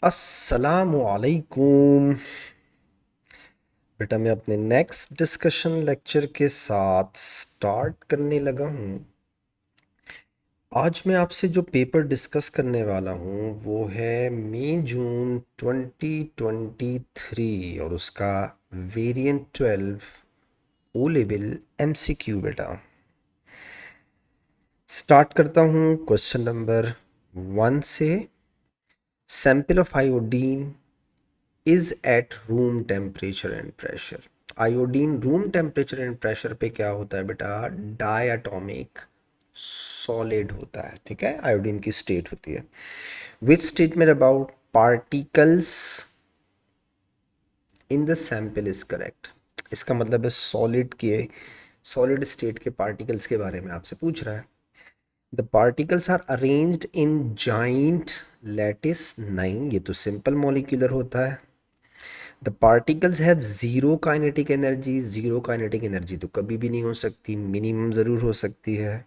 अस्सलामुअलैकुम। बेटा मैं अपने नेक्स्ट डिस्कशन लेक्चर के साथ स्टार्ट करने लगा हूँ। आज मैं आपसे जो पेपर डिस्कस करने वाला हूँ वो है मई जून 2023 और उसका वेरिएंट 12 ओ लेवल एमसीक्यू। बेटा स्टार्ट करता हूँ क्वेश्चन नंबर 1 से। Sample of iodine is eight room temperature and pressure. Iodine room temperature and pressure पे क्या होता है बेटा? डायटोमिक सॉलिड होता है। ठीक है, आयोडीन की स्टेट होती है। Which statement about particles in the sample is correct? इसका मतलब है सॉलिड स्टेट के पार्टिकल्स के बारे में आपसे पूछ रहा है। The particles are arranged in giant lattice. नहीं, ये तो सिंपल मॉलिक्यूलर होता है। The particles have zero kinetic energy. Zero kinetic energy तो कभी भी नहीं हो सकती, मिनिमम ज़रूर हो सकती है।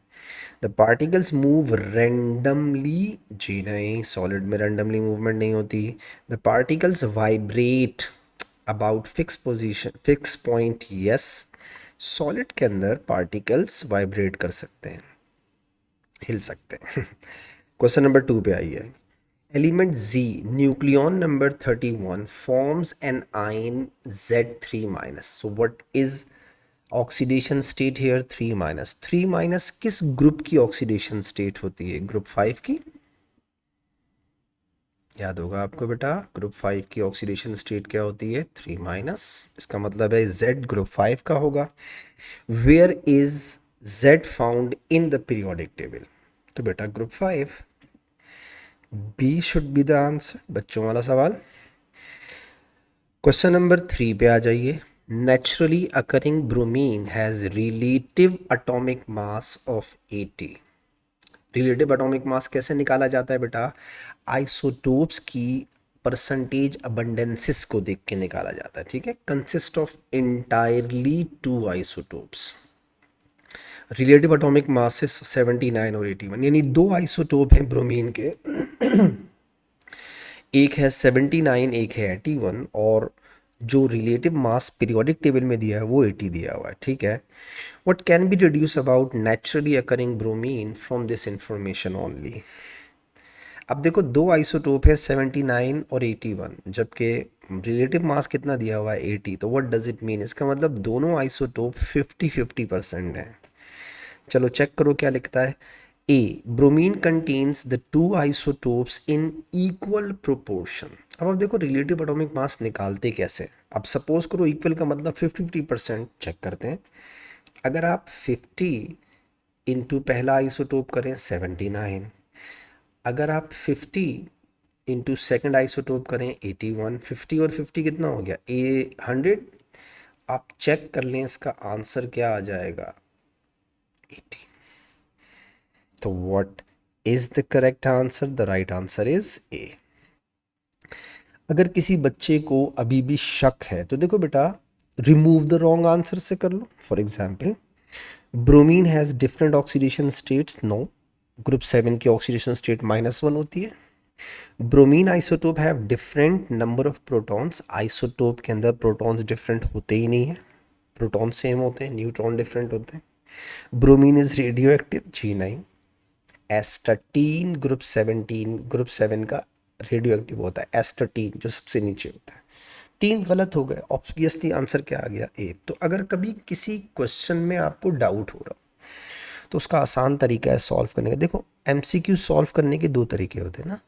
The particles move randomly. जी नहीं, सॉलिड में रैंडमली मूवमेंट नहीं होती। The particles vibrate about fix position fix point. Yes, solid के अंदर पार्टिकल्स वाइब्रेट कर सकते हैं, हिल सकते हैं। क्वेश्चन नंबर 2 पे आइए। Element Z, nucleon number 31 forms an ion Z3 minus. So what is oxidation state here? 3 minus. 3 minus किस ग्रुप की ऑक्सीडेशन स्टेट होती है? ग्रुप 5 की। याद होगा आपको बेटा, ग्रुप 5 की ऑक्सीडेशन स्टेट क्या होती है? 3 माइनस। इसका मतलब है Z ग्रुप 5 का होगा। Where is Z found in the periodic table? तो बेटा group 5। B should be the answer. बच्चों वाला सवाल। क्वेश्चन नंबर 3 पे आ जाइए। Naturally occurring bromine has relative atomic mass of 80। Relative atomic mass कैसे निकाला जाता है बेटा? आइसोटोप्स की परसेंटेज अबंडेंसेस को देख के निकाला जाता है। ठीक है, consist of entirely two isotopes. Relative atomic masses 79 और 81, यानी दो आइसोटोप हैं ब्रोमीन के। एक है 79, एक है 81, और जो रिलेटिव मास पीरियोडिक टेबल में दिया है वो 80 दिया हुआ है। ठीक है। What can be deduce about naturally occurring bromine from this information only? अब देखो, दो आइसोटोप है 79 और 81, जबकि रिलेटिव मास कितना दिया हुआ है? 80। तो व्हाट डज इट मीन? इसका मतलब दोनों आइसोटोप 50-50% हैं। चलो चेक करो क्या लिखता है। A, bromine contains the two isotopes in equal proportion. अब आप देखो रिलेटिव एटॉमिक मास निकालते कैसे। अब सपोज करो इक्वल का मतलब 50-50%। चेक करते हैं। अगर आप 50 इंटू पहला आइसोटोप करें 79, अगर आप 50 इंटू सेकेंड आइसोटोप करें 81, 50 और 50 कितना हो गया? 100। आप चेक कर लें इसका आंसर क्या आ जाएगा? 80। तो what is the correct answer? The right answer is ए। अगर किसी बच्चे को अभी भी शक है तो देखो बेटा, रिमूव द रॉन्ग आंसर से कर लो। For example, bromine has different oxidation states. No, group 7 की ऑक्सीडेशन स्टेट -1 होती है। Bromine isotope have different number of protons. Isotope के अंदर प्रोटॉन्स डिफरेंट होते ही नहीं है, प्रोटॉन सेम होते हैं, न्यूट्रॉन डिफरेंट होते हैं। Bromine is radioactive. जी नहीं। एस्टाटीन ग्रुप 7 का रेडियो एक्टिव होता है। एस्टाटीन जो सबसे नीचे होता है। तीन गलत हो गए, ऑब्वियसली आंसर क्या आ गया? ए। तो अगर कभी किसी क्वेश्चन में आपको डाउट हो रहा तो उसका आसान तरीका है सॉल्व करने का। देखो, एमसीक्यू सॉल्व करने के दो तरीके होते हैं ना।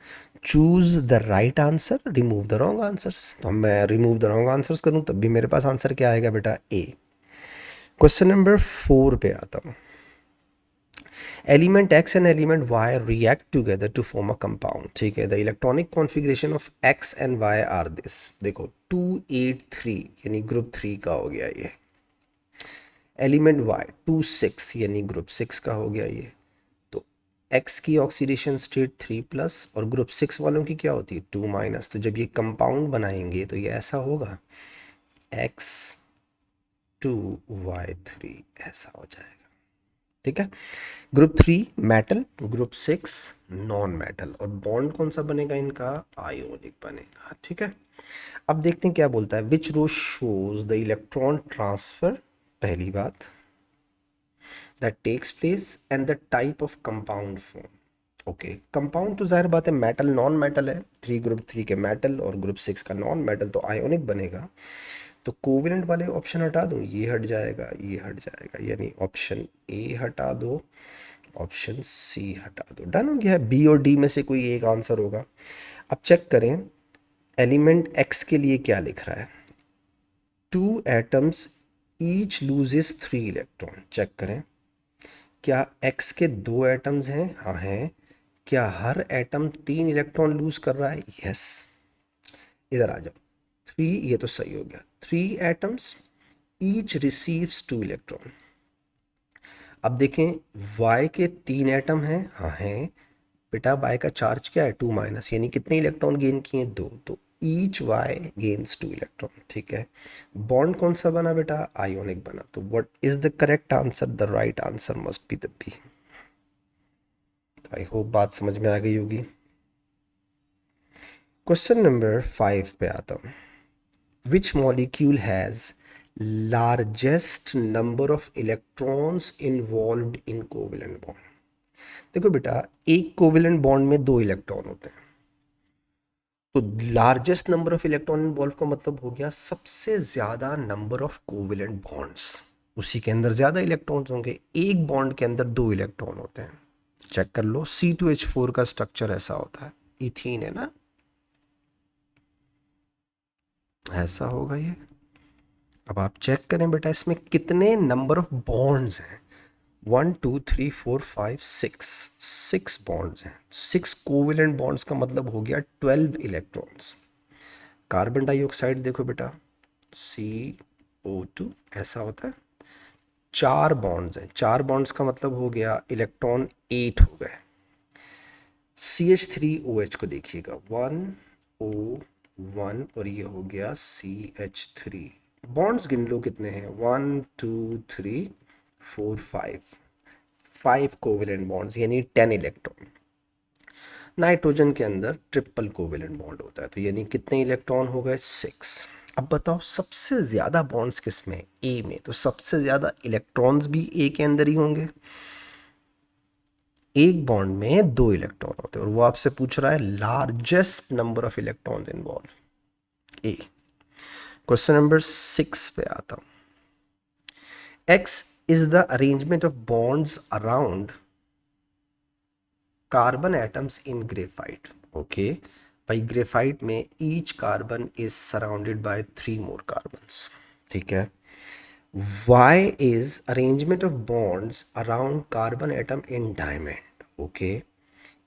Choose the right answer, remove the wrong answers. तो मैं रिमूव द रॉन्ग आंसर्स करूं तब भी मेरे पास आंसर क्या आएगा बेटा? ए। क्वेश्चन नंबर 4 पे आता हूं। Element X and element Y react together to form a compound. ठीक है, the electronic configuration of X and Y are this. देखो 283 यानी ग्रुप 3 का हो गया ये। एलिमेंट वाई 26 यानी ग्रुप 6 का हो गया ये। तो एक्स की ऑक्सीडेशन स्टेट 3+ और ग्रुप 6 वालों की क्या होती है? 2-। तो जब ये कंपाउंड बनाएंगे तो ये ऐसा होगा, X2Y3 ऐसा हो जाएगा। ठीक है। Group 3 metal, group 6 non metal, और बॉन्ड कौन सा बनेगा इनका, आयोनिक बनेगा। ठीक है। अब देखते हैं क्या बोलता है, which row shows the electron transfer, पहली बात, that takes place and the type of compound form. Okay, compound तो जाहिर बात है मेटल नॉन मेटल है, ग्रुप 3 के मेटल और ग्रुप 6 का नॉन मेटल, तो आयोनिक बनेगा। तो कोवेलेंट वाले ऑप्शन हटा दूं, ये हट जाएगा, ये हट जाएगा, यानी ऑप्शन ए हटा दो, ऑप्शन सी हटा दो। डन हो गया है, बी और डी में से कोई एक आंसर होगा। अब चेक करें एलिमेंट एक्स के लिए क्या लिख रहा है, 2 atoms each loses 3 electron. Check करें क्या एक्स के 2 एटम्स हैं, हाँ हैं। क्या हर एटम 3 इलेक्ट्रॉन लूज कर रहा है, यस। इधर आ जाओ, 3, ये तो सही हो गया, 3 एटम्स ईच रिसीव्स 2 इलेक्ट्रॉन। अब देखें y के 3 एटम हैं, हाँ हैं। बेटा y का चार्ज क्या है, 2 - यानी कितने इलेक्ट्रॉन गेन किए, 2, तो ईच y गेन्स 2 इलेक्ट्रॉन। ठीक है। बॉन्ड कौन सा बना बेटा, आयोनिक बना। तो what is the correct answer, the right answer must be the B. तो आई होप बात समझ में आ गई होगी। क्वेश्चन नंबर 5 पे आता हूँ, which molecule has largest number of electrons involved in covalent bond. देखो बेटा, एक कोवेलेंट बॉन्ड में 2 इलेक्ट्रॉन होते हैं, तो largest number of electron involve का मतलब हो गया सबसे ज्यादा नंबर ऑफ कोवेलेंट बॉन्ड्स, उसी के अंदर ज्यादा इलेक्ट्रॉन्स होंगे। एक बॉन्ड के अंदर 2 इलेक्ट्रॉन होते हैं। चेक कर लो, C2H4 का स्ट्रक्चर ऐसा होता है, इथीन है ना, ऐसा होगा ये। अब आप चेक करें बेटा इसमें कितने नंबर ऑफ बॉन्ड्स हैं, 1 2 3 4 5 6, 6 बॉन्ड्स हैं। 6 कोवेलेंट बॉन्ड्स का मतलब हो गया 12 इलेक्ट्रॉन्स। कार्बन डाइऑक्साइड देखो बेटा, CO2 ऐसा होता है, 4 बॉन्ड्स हैं, 4 बॉन्ड्स का मतलब हो गया इलेक्ट्रॉन 8 हो गए। CH3OH को देखिएगा, 1O1, और ये हो गया CH3। बॉन्ड्स गिन लो कितने हैं, 1 2 3 4 5, 5 कोवेलेंट बॉन्ड्स यानी 10 इलेक्ट्रॉन। नाइट्रोजन के अंदर ट्रिपल कोवेलेंट बॉन्ड होता है, तो यानी कितने इलेक्ट्रॉन हो गए, 6। अब बताओ सबसे ज़्यादा बॉन्ड्स किस में, ए में, तो सबसे ज़्यादा इलेक्ट्रॉन्स भी ए के अंदर ही होंगे। एक बॉन्ड में 2 इलेक्ट्रॉन होते हैं, और वो आपसे पूछ रहा है largest number of electrons involve, A. Question number 6 पे आता हूँ, X is the arrangement of bonds around carbon atoms in graphite. Okay भाई, ग्रेफाइट में each carbon is surrounded by 3 more carbons. ठीक है। Y is arrangement of bonds around carbon atom in diamond. Okay,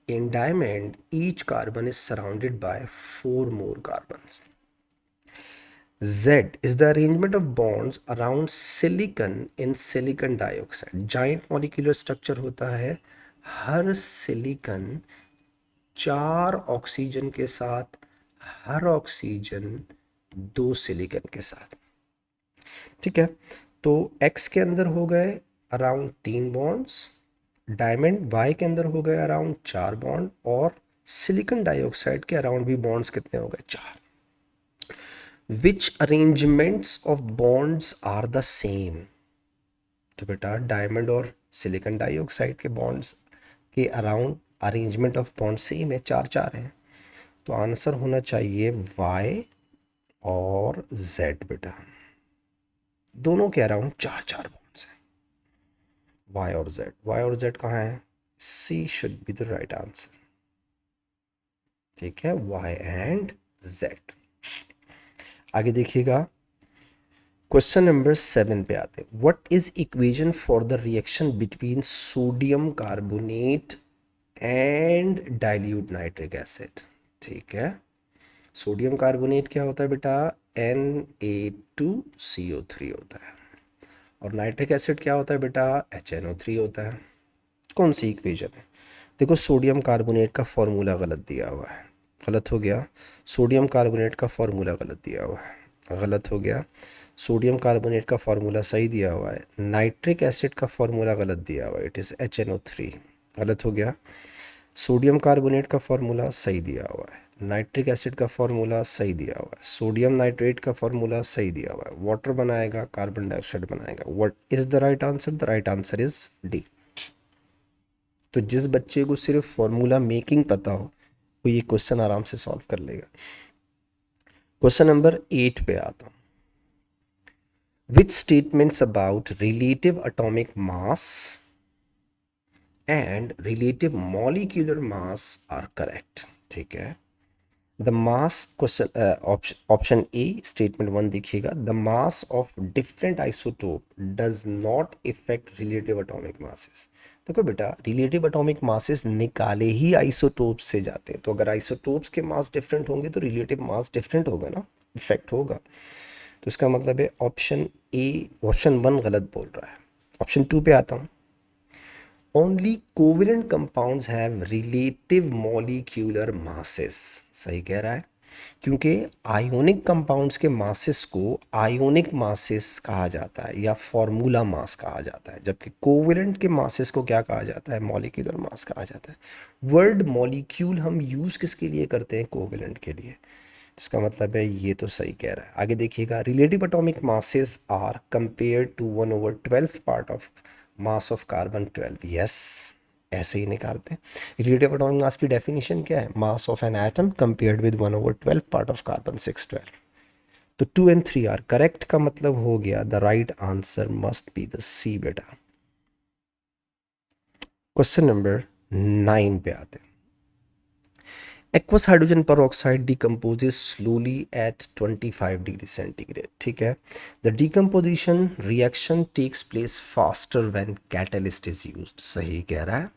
in diamond each carbon is surrounded by 4 more carbons. Z is the arrangement of bonds around silicon in silicon dioxide. Giant molecular structure होता है, हर silicon 4 oxygen के साथ, हर oxygen 2 silicon के साथ। ठीक है। तो X के अंदर हो गए अराउंड 3 बॉन्ड्स, डायमंड वाई के अंदर हो गए अराउंड 4 बॉन्ड, और सिलिकॉन डाइऑक्साइड के अराउंड भी बॉन्ड्स कितने हो गए, 4। Which arrangements of bonds are the same. तो बेटा डायमंड और सिलिकॉन डाइऑक्साइड के बॉन्ड्स के around arrangement of bond same है, 4 4 है। तो आंसर होना चाहिए वाई और जेड। बेटा दोनों के अराउंड 4 4 बॉन्ड्स हैं, वाई और जेड। वाई और जेड कहाँ है, C should be the right answer. ठीक है, वाई एंड जेड। आगे देखिएगा, क्वेश्चन नंबर 7 पे आते हैं, what is equation for the reaction between sodium carbonate and dilute nitric acid. ठीक है, सोडियम कार्बोनेट क्या होता है बेटा, Na2CO3 होता है, और नाइट्रिक एसिड क्या होता है बेटा, HNO3 होता है। कौन सी इक्वेशन है, देखो सोडियम कार्बोनेट का फॉर्मूला गलत दिया हुआ है, गलत हो गया, सोडियम कार्बोनेट का फॉर्मूला गलत दिया हुआ है। गलत हो गया। सोडियम कार्बोनेट का फार्मूला सही दिया हुआ है। नाइट्रिक एसिड का फार्मूला गलत दिया हुआ है, इट इज़ HNO3, गलत हो गया। सोडियम कार्बोनेट का फार्मूला सही दिया हुआ है। नाइट्रिक एसिड का फार्मूला सही दिया हुआ है। सोडियम नाइट्रेट का फार्मूला सही दिया हुआ है। वाटर बनाएगा, कार्बन डाइऑक्साइड बनाएगा। What is the right answer? The right answer is D. तो जिस बच्चे को सिर्फ फार्मूला मेकिंग पता हो वो ये क्वेश्चन आराम से सॉल्व कर लेगा। क्वेश्चन नंबर 8 पे आता हूँ। Which statements about relative atomic mass and relative molecular mass are correct? ठीक है। The mass, question option A statement 1 देखिएगा, the mass of different isotope does not effect relative atomic masses. देखो बेटा, relative atomic masses निकाले ही isotopes से जाते हैं, तो अगर आइसोटोप्स के मास डिफरेंट होंगे तो रिलेटिव मास डिफरेंट होगा ना, इफेक्ट होगा। तो इसका मतलब है ऑप्शन ए, ऑप्शन 1 गलत बोल रहा है। ऑप्शन 2 पे आता हूँ। Only covalent compounds have relative molecular masses, सही कह रहा है, क्योंकि आयोनिक कंपाउंड्स के मासेस को आयोनिक मासेस कहा जाता है या फॉर्मूला मास कहा जाता है, जबकि कोवेलेंट के मासेस को क्या कहा जाता है? मॉलिक्यूलर मास कहा जाता है। वर्ड मॉलिक्यूल हम यूज़ किसके लिए करते हैं? कोवेलेंट के लिए। इसका मतलब है ये तो सही कह रहा है। आगे देखिएगा, relative atomic masses are compare to 1/12 part of mass of carbon 12। Yes, ऐसे ही निकालते हैं। रिलेटिव एटॉमिक मास की डेफिनेशन क्या है? Mass of an atom compared with 1/12 part of carbon 612। तो 2 एंड 3 आर करेक्ट का मतलब हो गया the right answer must be the C बेटा। क्वेश्चन नंबर 9 पे आते हैं। Aqueous hydrogen peroxide decomposes slowly at 25 degree centigrade. ठीक है। The decomposition reaction takes place faster when catalyst is used, सही कह रहा है।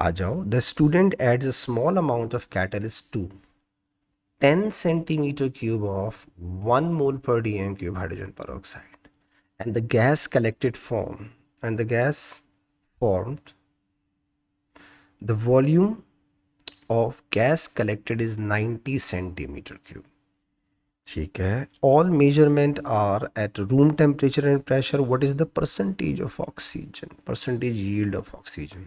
आ जाओ, the student adds a small amount of catalyst to 10 centimeter cube of 1 mole per dm cube hydrogen peroxide, and the gas collected form and the gas formed, the volume of gas collected is 90 centimeter cube। ठीक है। All measurement are at room temperature and pressure. What is the percentage of oxygen? Percentage yield of oxygen.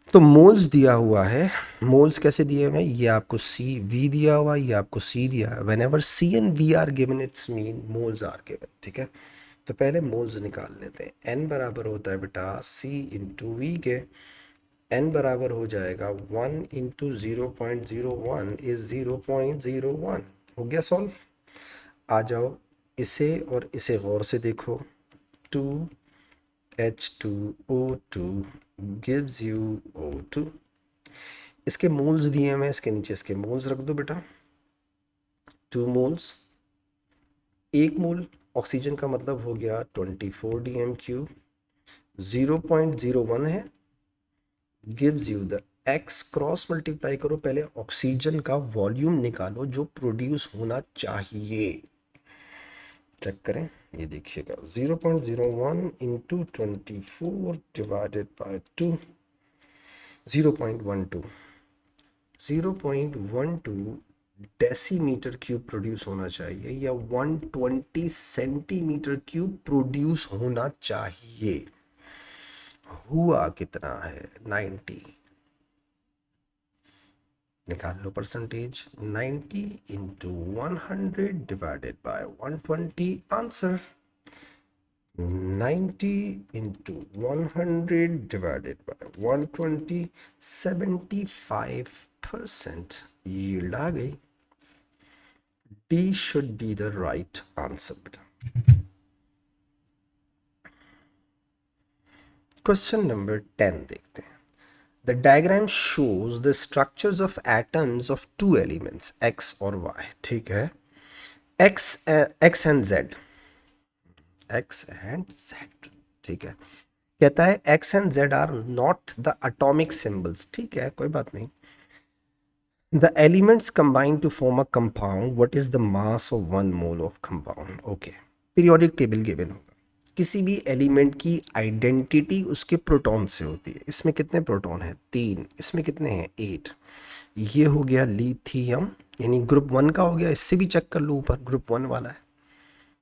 तो moles दिया हुआ है। Moles कैसे दिए हुए हैं? ये आपको सी वी दिया हुआ है, ये आपको सी दिया है। Whenever C and V are given it's mean moles are given. ठीक है। तो पहले मोल्स निकाल लेते हैं। एन बराबर होता है बेटा सी इंटू वी के। एन बराबर हो जाएगा 1 इंटू 0.01 इज 0.01। हो गया सॉल्व। आ जाओ, इसे और इसे गौर से देखो। 2H2O2 gives you O2। इसके मोल्स दिए हैं, इसके नीचे इसके मोल्स रख दो बेटा। 2 मोल्स, 1 मोल ऑक्सीजन का मतलब हो गया 24 dm³। 0.01 है, gives you the x, cross multiply करो, पहले ऑक्सीजन का वॉल्यूम निकालो जो प्रोड्यूस होना चाहिए। चेक करें, ये देखिएगा 0.01 into 24 divided by 2, 0.12। 0.12 decimetre cube produce होना चाहिए या 120 सेंटीमीटर क्यूब प्रोड्यूस होना चाहिए। हुआ कितना है? 90। निकाल लो percentage. 90 into 100 divided by 120, answer 90 into 100 divided by 120, 75% yield आ गई। D should be the right answer बेटा। क्वेश्चन नंबर 10 देखते हैं। The diagram shows the structures of atoms of two elements X और Y। ठीक है। X and Z, X and Z। ठीक है। कहता है X and Z are not the atomic symbols। ठीक है, कोई बात नहीं। The elements combine to form a compound. What is the mass of 1 mole of compound? Okay, periodic table given होगा। किसी भी एलिमेंट की आइडेंटिटी उसके प्रोटॉन से होती है। इसमें कितने प्रोटॉन हैं? 3। इसमें कितने हैं? 8। ये हो गया लिथियम, यानी ग्रुप 1 का हो गया, इससे भी चेक कर लो, ऊपर ग्रुप 1 वाला है,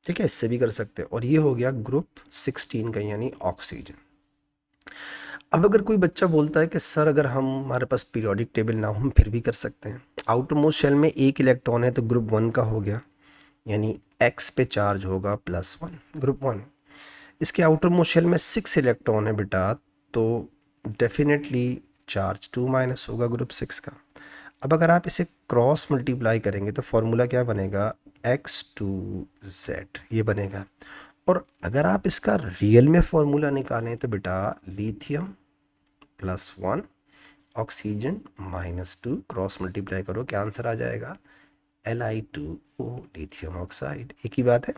ठीक है, इससे भी कर सकते हैं। और ये हो गया ग्रुप 16 का, यानी ऑक्सीजन। अब अगर कोई बच्चा बोलता है कि सर अगर हम हमारे पास पीरियोडिक टेबल ना हो हम फिर भी कर सकते हैं। आउटर मोस्ट शेल में एक इलेक्ट्रॉन है तो ग्रुप 1 का हो गया, यानी एक्स पे चार्ज होगा +1, ग्रुप 1। इसके आउटर मोस्ट शेल में 6 इलेक्ट्रॉन है बेटा, तो डेफिनेटली चार्ज 2- होगा ग्रुप 6 का। अब अगर आप इसे क्रॉस मल्टीप्लाई करेंगे तो फॉर्मूला क्या बनेगा, X2Z ये बनेगा। और अगर आप इसका रियल में फॉर्मूला निकालें तो बेटा लिथियम +1 ऑक्सीजन -2 क्रॉस मल्टीप्लाई करो, क्या आंसर आ जाएगा, Li2O लिथियम ऑक्साइड। एक ही बात है।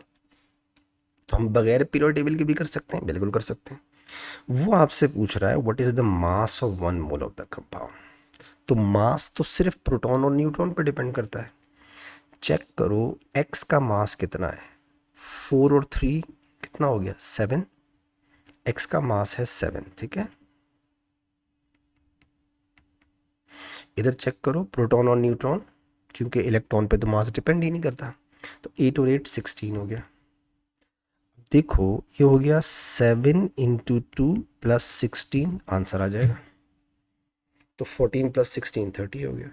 तो हम बगैर पीरियोडिक टेबल के भी कर सकते हैं, बिल्कुल कर सकते हैं। वो आपसे पूछ रहा है what is the mass of 1 mole of the compound. तो मास तो सिर्फ प्रोटॉन और न्यूट्रॉन पर डिपेंड करता है। चेक करो एक्स का मास कितना है, 4 और 3 कितना हो गया, 7। एक्स का मास है 7, ठीक है। इधर चेक करो प्रोटॉन और न्यूट्रॉन, क्योंकि इलेक्ट्रॉन पे तो मास डिपेंड ही नहीं करता। तो 8 और 8 16 हो गया। देखो ये हो गया 7 × 2 + 16, आंसर आ जाएगा। तो 14 + 16 30 हो गया।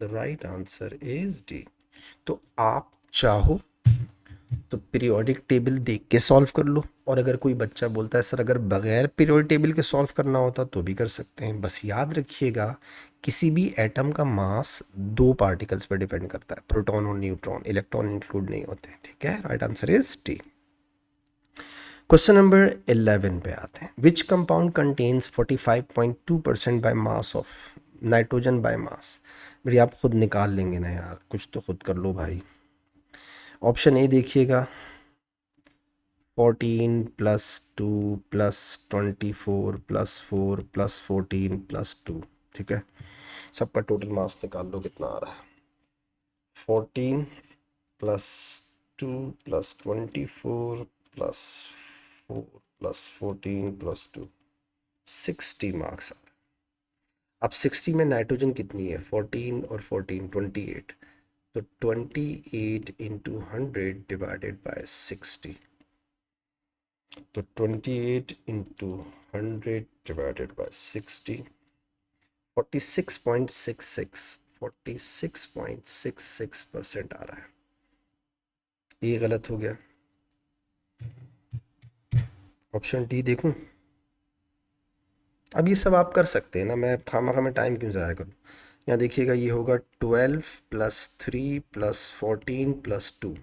The right answer is D. तो आप चाहो तो पीरियोडिक टेबल देख के सॉल्व कर लो, और अगर कोई बच्चा बोलता है सर अगर बगैर पीरियोडिक टेबल के सॉल्व करना होता तो भी कर सकते हैं। बस याद रखिएगा किसी भी एटम का मास 2 पार्टिकल्स पर डिपेंड करता है, प्रोटॉन और न्यूट्रॉन, इलेक्ट्रॉन इंक्लूड नहीं होते, ठीक है। Right answer is D. Question number 11 पे आते हैं। Which compound contains 45.2% by mass of nitrogen by mass. मेरी आप खुद निकाल लेंगे ना यार, कुछ तो खुद कर लो भाई। ऑप्शन ए देखिएगा, 14 + 2 + 24 + 4 + 14 + 2, ठीक है। सबका टोटल मास निकाल लो कितना आ रहा है। 14 + 2 + 24 + 4 + 14 + 2, 60 मार्क्स आ रहे हैं। अब 60 में नाइट्रोजन कितनी है, 14 और 14 28, तो 28 × 100 डिवाइडेड बाय 60। तो 28 × 100 डिवाइडेड बाय 60, 46.66, 46.66% आ रहा है। ये गलत हो गया। ऑप्शन डी देखूं। अब ये सब आप कर सकते हैं ना, मैं खामा में टाइम क्यों ज़ाया करूँ। यहाँ देखिएगा ये होगा 12 + 3 + 14 + 2।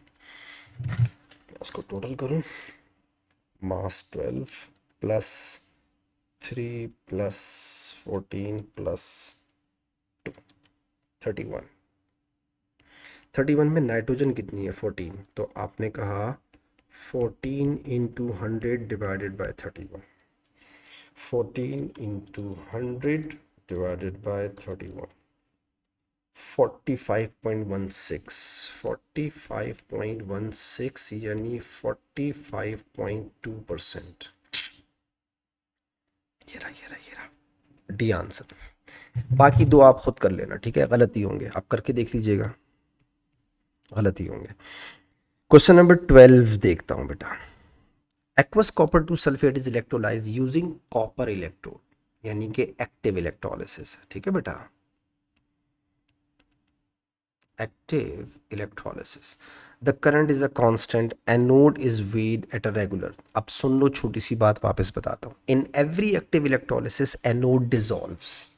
इसको टोटल करूँ, मास 12 + 3 + 14 + 31। 31 में नाइट्रोजन कितनी है, 14, तो आपने कहा 14 × 100 डिवाइडेड बाय 31, 14 × 100 डिवाइडेड बाय 31, 45.16, 45.16 यानी 45.2%। ये रहा डी आंसर। बाकी दो आप खुद कर लेना, ठीक है, गलती होंगे, आप करके देख लीजिएगा, गलती होंगे। क्वेश्चन नंबर 12 देखता हूं बेटा। Aqueous copper 2 sulphate is electrolyse using copper electrode, यानी कि एक्टिव इलेक्ट्रोलिसिस है, ठीक है बेटा, active electrolysis. The current is a constant, anode is weighed at a regular. अब सुन लो, छोटी सी बात वापस बताता हूं। In every active electrolysis anode dissolves,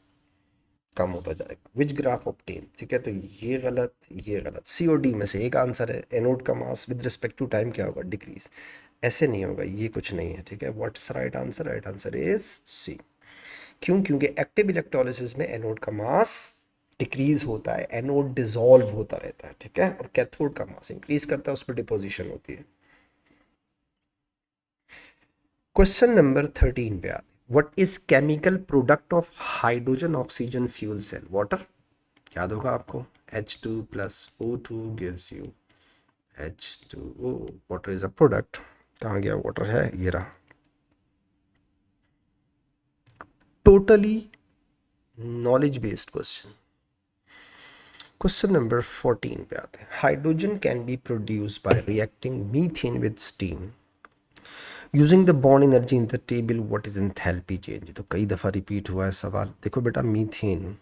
कम होता जाएगा। विच ग्राफ ऑब्टेन, ठीक है, तो ये गलत, ये गलत। सी और डी में से एक आंसर है। एनोड का mass with respect to time क्या होगा, डिक्रीज। ऐसे नहीं होगा, ये कुछ नहीं है, ठीक है। What's right answer, right answer is C. क्यों, क्योंकि एक्टिव इलेक्ट्रोलिसिस में एनोड का मास डिक्रीज होता है, एनोड डिसॉल्व होता रहता है, ठीक है। और कैथोड का मास इंक्रीज करता है, उस पर डिपोजिशन होती है। क्वेश्चन नंबर 13 पे आते, what is chemical product of hydrogen oxygen fuel cell, water. याद होगा आपको, H2 + O2 gives you H2O। Water is a product. कहाँ गया वाटर, है ये रहा। Totally knowledge based question. Question number 14 पे आते हैं. Hydrogen can be produce by reacting methane with steam using the bond energy in the table. What is enthalpy change? तो कई दफ़ा रिपीट हुआ है सवाल. देखो बेटा, मीथेन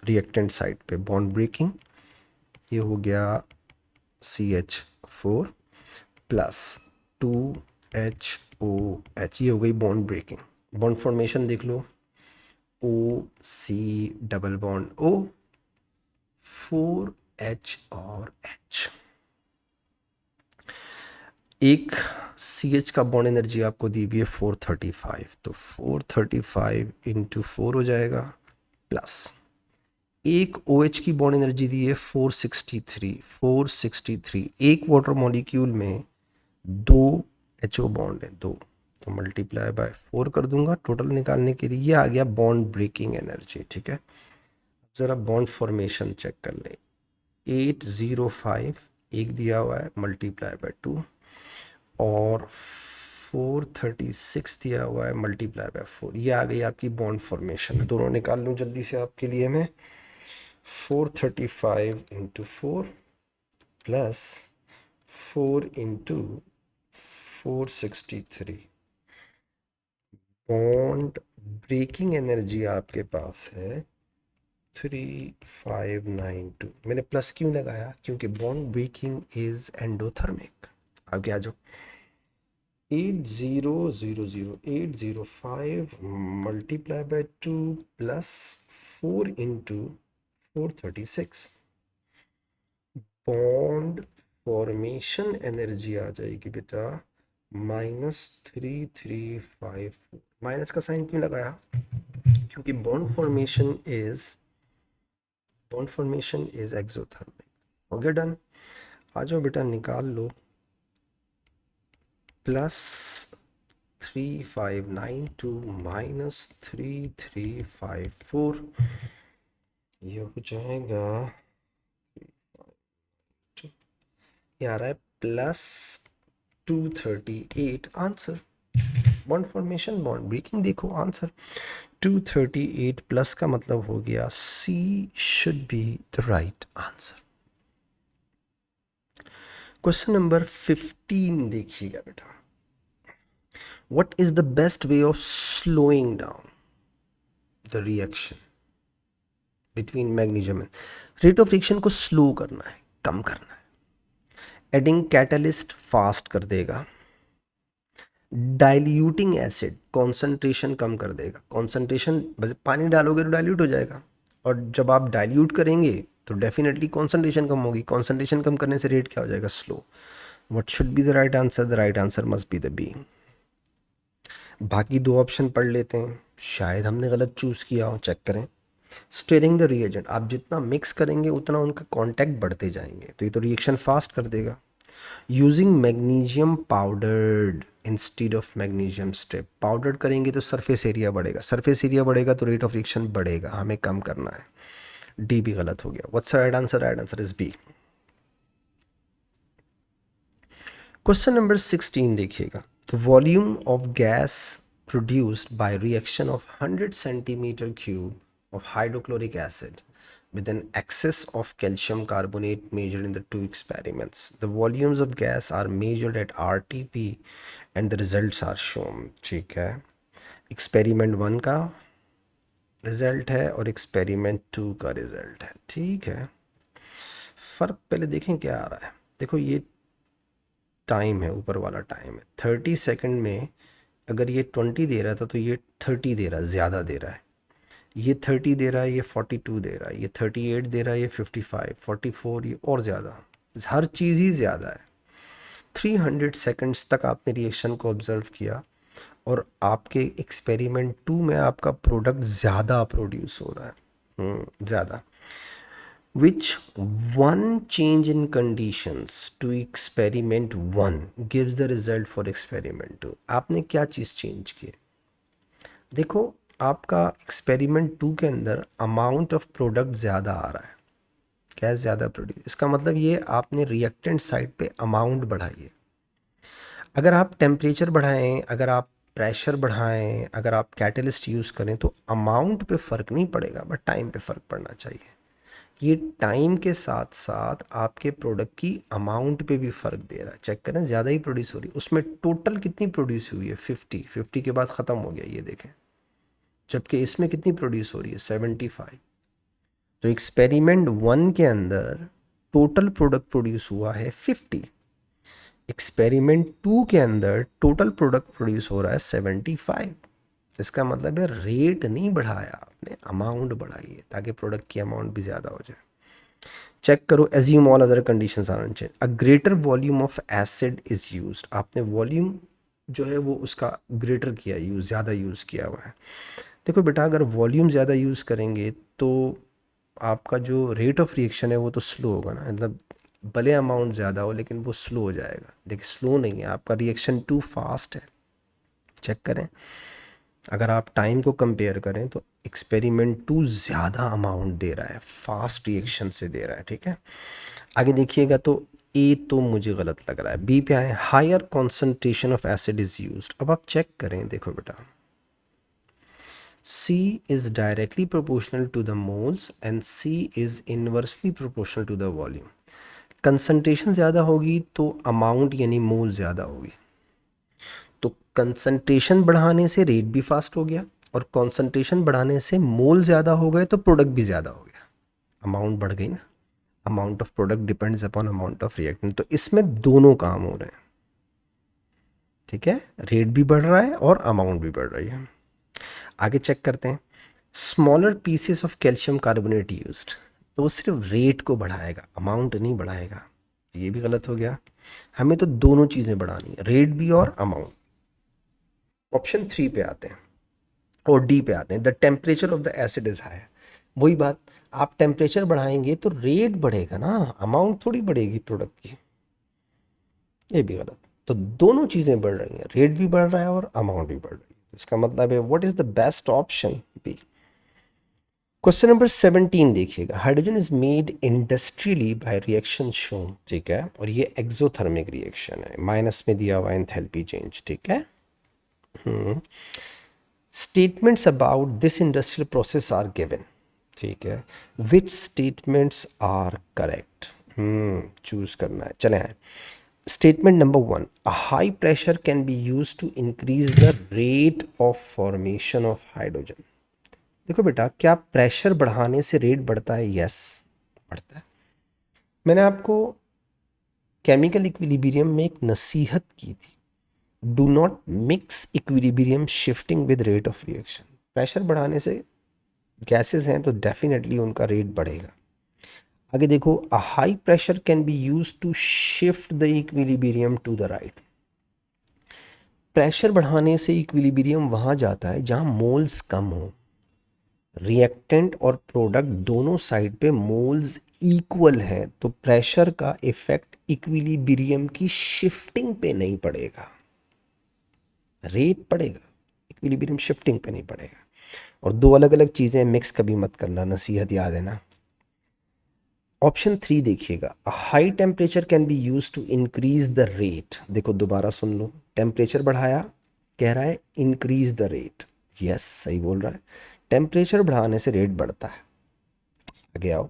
रिएक्टेंट साइड पे बॉन्ड ब्रेकिंग, ये हो गया CH4 प्लस 2HOH, ये हो गई बॉन्ड ब्रेकिंग. बॉन्ड फॉर्मेशन देख लो, OC double bond O, 4H और H. एक CH का बॉन्ड एनर्जी आपको दी हुई है 435, तो 435 इंटू 4 हो जाएगा, प्लस एक OH की बॉन्ड एनर्जी दी है 463. एक वाटर मॉलिक्यूल में 2 HO बॉन्ड है, 2, तो मल्टीप्लाई बाय 4 कर दूंगा टोटल निकालने के लिए. ये आ गया बॉन्ड ब्रेकिंग एनर्जी. ठीक है, ज़रा बॉन्ड फॉर्मेशन चेक कर लें. 805 एक दिया हुआ है, मल्टीप्लाई बाय 2, और 436 दिया हुआ है, मल्टीप्लाई बाय 4. ये आ गई आपकी बॉन्ड फॉर्मेशन. दोनों निकाल लूँ जल्दी से आपके लिए मैं. 435 into 4 plus 4 into 463. Bond breaking energy आपके पास है 3592. मैंने प्लस क्यों लगाया? क्योंकि बॉन्ड ब्रेकिंग इज एंडोथर्मिक. आगे आ जाओ. 8000805 multiply by 2 plus 4 into 436. Bond formation energy आ जाएगी बेटा -3354. माइनस का साइन क्यों लगाया? क्योंकि बॉन्ड फॉर्मेशन इज एक्सोथर्मिक. हो गया डन. आ जाओ बेटा, निकाल लो. +3592 -3354, ये हो जाएगा, ये आ रहा है +238. Answer bond formation bond breaking देखो आंसर 238 प्लस का मतलब हो गया C should be the right answer. Question number 15 देखिएगा बेटा. What is the best way of slowing down the reaction between magnesium? Rate of reaction को स्लो करना है, कम करना है. एडिंग कैटलिस्ट फास्ट कर देगा. डाइल्यूटिंग एसिड कॉन्सेंट्रेशन कम कर देगा. कॉन्सेंट्रेशन, बस पानी डालोगे तो डाइल्यूट हो जाएगा, और जब आप डाइल्यूट करेंगे तो डेफिनेटली कॉन्सेंट्रेशन कम होगी. कॉन्सेंट्रेशन कम करने से रेट क्या हो जाएगा? Slow. What should be the right answer? The right answer must be the B. बाकी दो ऑप्शन पढ़ लेते हैं, शायद हमने गलत चूज़ किया हो, चेक करें. स्टीयरिंग द रिएजेंट, आप जितना मिक्स करेंगे उतना उनका कांटेक्ट बढ़ते जाएंगे, तो ये तो रिएक्शन फास्ट कर देगा. Using magnesium powdered instead of magnesium strip, powdered करेंगे तो सरफेस एरिया बढ़ेगा, सरफेस एरिया बढ़ेगा तो रेट ऑफ रिएक्शन बढ़ेगा, हमें कम करना है. डी भी गलत हो गया. What's right answer? Right answer is B. Question number 16 देखिएगा. The volume of gas produced by reaction of 100 centimeter cube of hydrochloric acid with an excess of calcium carbonate measured in the two experiments. The volumes of gas are measured at RTP and the results are shown. ठीक है, experiment 1 का result है और experiment 2 का result है. ठीक है, फ़र्क पहले देखें क्या आ रहा है. देखो, ये टाइम है, ऊपर वाला टाइम है 30 सेकंड में. अगर ये 20 दे रहा था तो ये 30 दे रहा है, ज़्यादा दे रहा है. ये 30 दे रहा है, ये 42 दे रहा है, ये 38 दे रहा है, ये 55, 44, ये और ज़्यादा. हर चीज़ ही ज़्यादा है. 300 सेकंड्स तक आपने रिएक्शन को ऑब्जर्व किया और आपके एक्सपेरिमेंट 2 में आपका प्रोडक्ट ज़्यादा प्रोड्यूस हो रहा है, ज़्यादा. Which one change in conditions to experiment 1 gives the result for experiment 2? आपने क्या चीज़ चेंज की? देखो, आपका एक्सपेरिमेंट 2 के अंदर अमाउंट ऑफ प्रोडक्ट ज़्यादा आ रहा है. गैस ज़्यादा प्रोड्यूस, इसका मतलब ये आपने रिएक्टेंट साइड पे अमाउंट बढ़ाई है. अगर आप टेम्परेचर बढ़ाएं, अगर आप प्रेशर बढ़ाएं, अगर आप कैटलिस्ट यूज़ करें तो अमाउंट पे फ़र्क नहीं पड़ेगा, बट टाइम पे फ़र्क पड़ना चाहिए. ये टाइम के साथ साथ आपके प्रोडक्ट की अमाउंट पे भी फ़र्क दे रहा है। चेक करें, ज़्यादा ही प्रोड्यूस हो रही है, उसमें टोटल कितनी प्रोड्यूस हुई है 50 के बाद ख़त्म हो गया ये देखें, जबकि इसमें कितनी प्रोड्यूस हो रही है 75। तो एक्सपेरिमेंट 1 के अंदर टोटल प्रोडक्ट प्रोड्यूस हुआ है 50, एक्सपेरिमेंट 2 के अंदर टोटल प्रोडक्ट प्रोड्यूस हो रहा है 75। इसका मतलब है रेट नहीं बढ़ाया आपने, अमाउंट बढ़ाई है ताकि प्रोडक्ट की अमाउंट भी ज़्यादा हो जाए। चेक करो, assume all other conditions are unchange, a greater volume of acid is used. आपने वॉल्यूम जो है वो उसका ग्रेटर किया, यूज़ ज़्यादा यूज़ किया हुआ है। देखो बेटा, अगर वॉल्यूम ज़्यादा यूज़ करेंगे तो आपका जो रेट ऑफ रिएक्शन है वो तो स्लो होगा ना, मतलब भले अमाउंट ज़्यादा हो लेकिन वो स्लो हो जाएगा। देखिए स्लो नहीं है, आपका रिएक्शन टू फास्ट है। चेक करें, अगर आप टाइम को कंपेयर करें तो एक्सपेरिमेंट 2 ज़्यादा अमाउंट दे रहा है, फास्ट रिएक्शन से दे रहा है। ठीक है, आगे देखिएगा तो ए तो मुझे गलत लग रहा है, बी पे आए, higher concentration of acid is used. अब आप चेक करें, देखो बेटा, C is directly proportional to the moles and C is inversely proportional to the volume। Concentration ज़्यादा होगी तो अमाउंट यानी मोल ज़्यादा होगी। तो कंसंट्रेशन बढ़ाने से रेट भी फास्ट हो गया और कंसंट्रेशन बढ़ाने से मोल ज़्यादा हो गए तो प्रोडक्ट भी ज़्यादा हो गया, अमाउंट बढ़ गई ना। Amount of product depends upon amount of reactant, तो इसमें दोनों काम हो रहे हैं। ठीक है, रेट भी बढ़ रहा है और अमाउंट भी बढ़ रही है। आगे चेक करते हैं, smaller pieces of calcium carbonate used, तो वो सिर्फ रेट को बढ़ाएगा, अमाउंट नहीं बढ़ाएगा। ये भी गलत हो गया, हमें तो दोनों चीज़ें बढ़ानी है, रेट भी और अमाउंट। ऑप्शन 3 पे आते हैं और डी पे आते हैं, the temperature of the acid is higher. वही बात, आप टेम्परेचर बढ़ाएंगे तो रेट बढ़ेगा ना, अमाउंट थोड़ी बढ़ेगी प्रोडक्ट की। ये भी गलत, तो दोनों चीज़ें बढ़ रही हैं, रेट भी बढ़ रहा है और अमाउंट भी बढ़ रही है। इसका मतलब है what is the best option, B. Question number 17 देखिएगा, hydrogen is made industrially by reaction shown. ठीक है, और ये एक्सोथर्मिक रिएक्शन है, माइनस में दिया हुआ एंथैल्पी चेंज। ठीक है, statements about this industrial process are given. ठीक है, which statements are correct, choose करना है। चले आए, statement number 1, a high pressure can be use to increase the rate of formation of hydrogen. देखो बेटा, क्या प्रेशर बढ़ाने से रेट बढ़ता है? यस, बढ़ता है। मैंने आपको केमिकल इक्विलिब्रियम में एक नसीहत की थी, do not mix equilibrium shifting with rate of reaction. Pressure बढ़ाने से गैसेस हैं तो डेफिनेटली उनका रेट बढ़ेगा। आगे देखो, a high pressure can be use to shift the equilibrium to the right. Pressure बढ़ाने से इक्विलिब्रियम वहाँ जाता है जहाँ मोल्स कम हो, रिएक्टेंट और प्रोडक्ट दोनों साइड पे मोल्स इक्वल हैं, तो प्रेशर का इफेक्ट इक्विलिब्रियम की शिफ्टिंग पे नहीं पड़ेगा, रेट पड़ेगा, इक्विलिब्रियम शिफ्टिंग पे नहीं पड़ेगा। और दो अलग अलग चीज़ें मिक्स कभी मत करना, नसीहत याद है ना। ऑप्शन 3 देखिएगा, high temperature can be use to increase the rate. देखो दोबारा सुन लो, टेम्परेचर बढ़ाया, कह रहा है इंक्रीज द रेट। यस, सही बोल रहा है, टेम्परेचर बढ़ाने से रेट बढ़ता है। आगे आओ,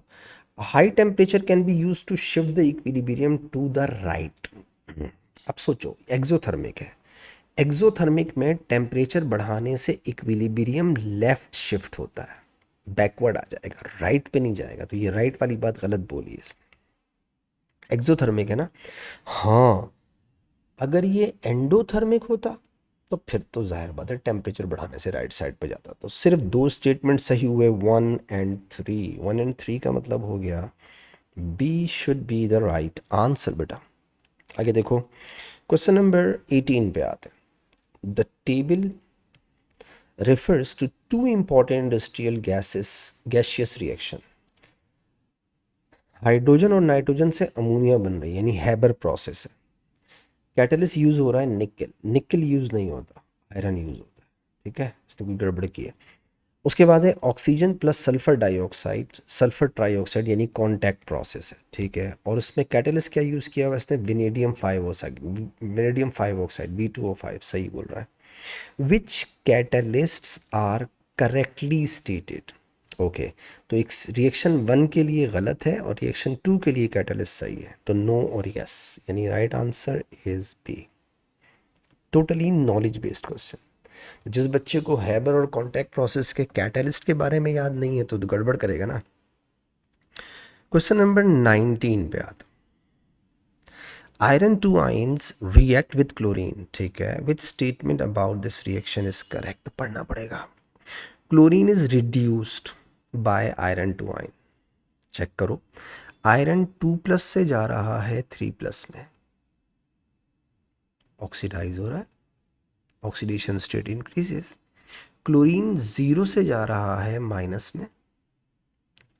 high temperature can be use to shift the equilibrium to the right. अब सोचो, एक्सोथर्मिक है, एक्सोथर्मिक में टेम्परेचर बढ़ाने से इक्विलिब्रियम लेफ्ट शिफ्ट होता है, बैकवर्ड आ जाएगा, राइट पे नहीं जाएगा। तो ये राइट वाली बात गलत बोली है इसने, एक्सोथर्मिक है ना। हाँ, अगर ये एंडोथर्मिक होता तो फिर तो जाहिर बात है टेम्परेचर बढ़ाने से राइट साइड पे जाता। तो सिर्फ दो स्टेटमेंट सही हुए, 1 एंड 3। 1 एंड 3 का मतलब हो गया B should be the right answer बेटा। आगे देखो, क्वेश्चन नंबर 18 पे आते हैं, the table refers to two important industrial gaseous reaction। Hydrogen और नाइट्रोजन से अमोनिया बन रही है, यानी हैबर प्रोसेस है। कैटलिस्ट यूज हो रहा है निकल, निकल यूज नहीं होता, आयरन यूज होता है। ठीक है, इसने कोई गड़बड़ की है। उसके बाद है oxygen plus sulphur dioxide, sulphur trioxide, यानी कॉन्टैक्ट प्रोसेस है। ठीक है, और उसमें कैटलिस्ट क्या यूज़ किया हुआ है इसने? विनेडियम 5 ऑक्साइड, विनेडियम 5 ऑक्साइड, V2O5, सही बोल रहा है। Which catalysts are correctly stated. Okay, तो एक रिएक्शन 1 के लिए गलत है और रिएक्शन 2 के लिए कैटलिस्ट सही है, तो नो और यस, यानी right answer is B. Totally knowledge based question. जिस बच्चे को हैबर और कॉन्टैक्ट प्रोसेस के कैटलिस्ट के बारे में याद नहीं है तो गड़बड़ करेगा ना। क्वेश्चन नंबर 19 पे आता। Iron two ions react with chlorine, ठीक है, with statement about this reaction is correct, तो पढ़ना पड़ेगा। Chlorine is reduced by iron two ion, check करो, आयरन 2+ से जा रहा है 3+ में, ऑक्सीडाइज हो रहा है, ऑक्सीडेशन स्टेट इंक्रीजेस। क्लोरीन 0 से जा रहा है माइनस में,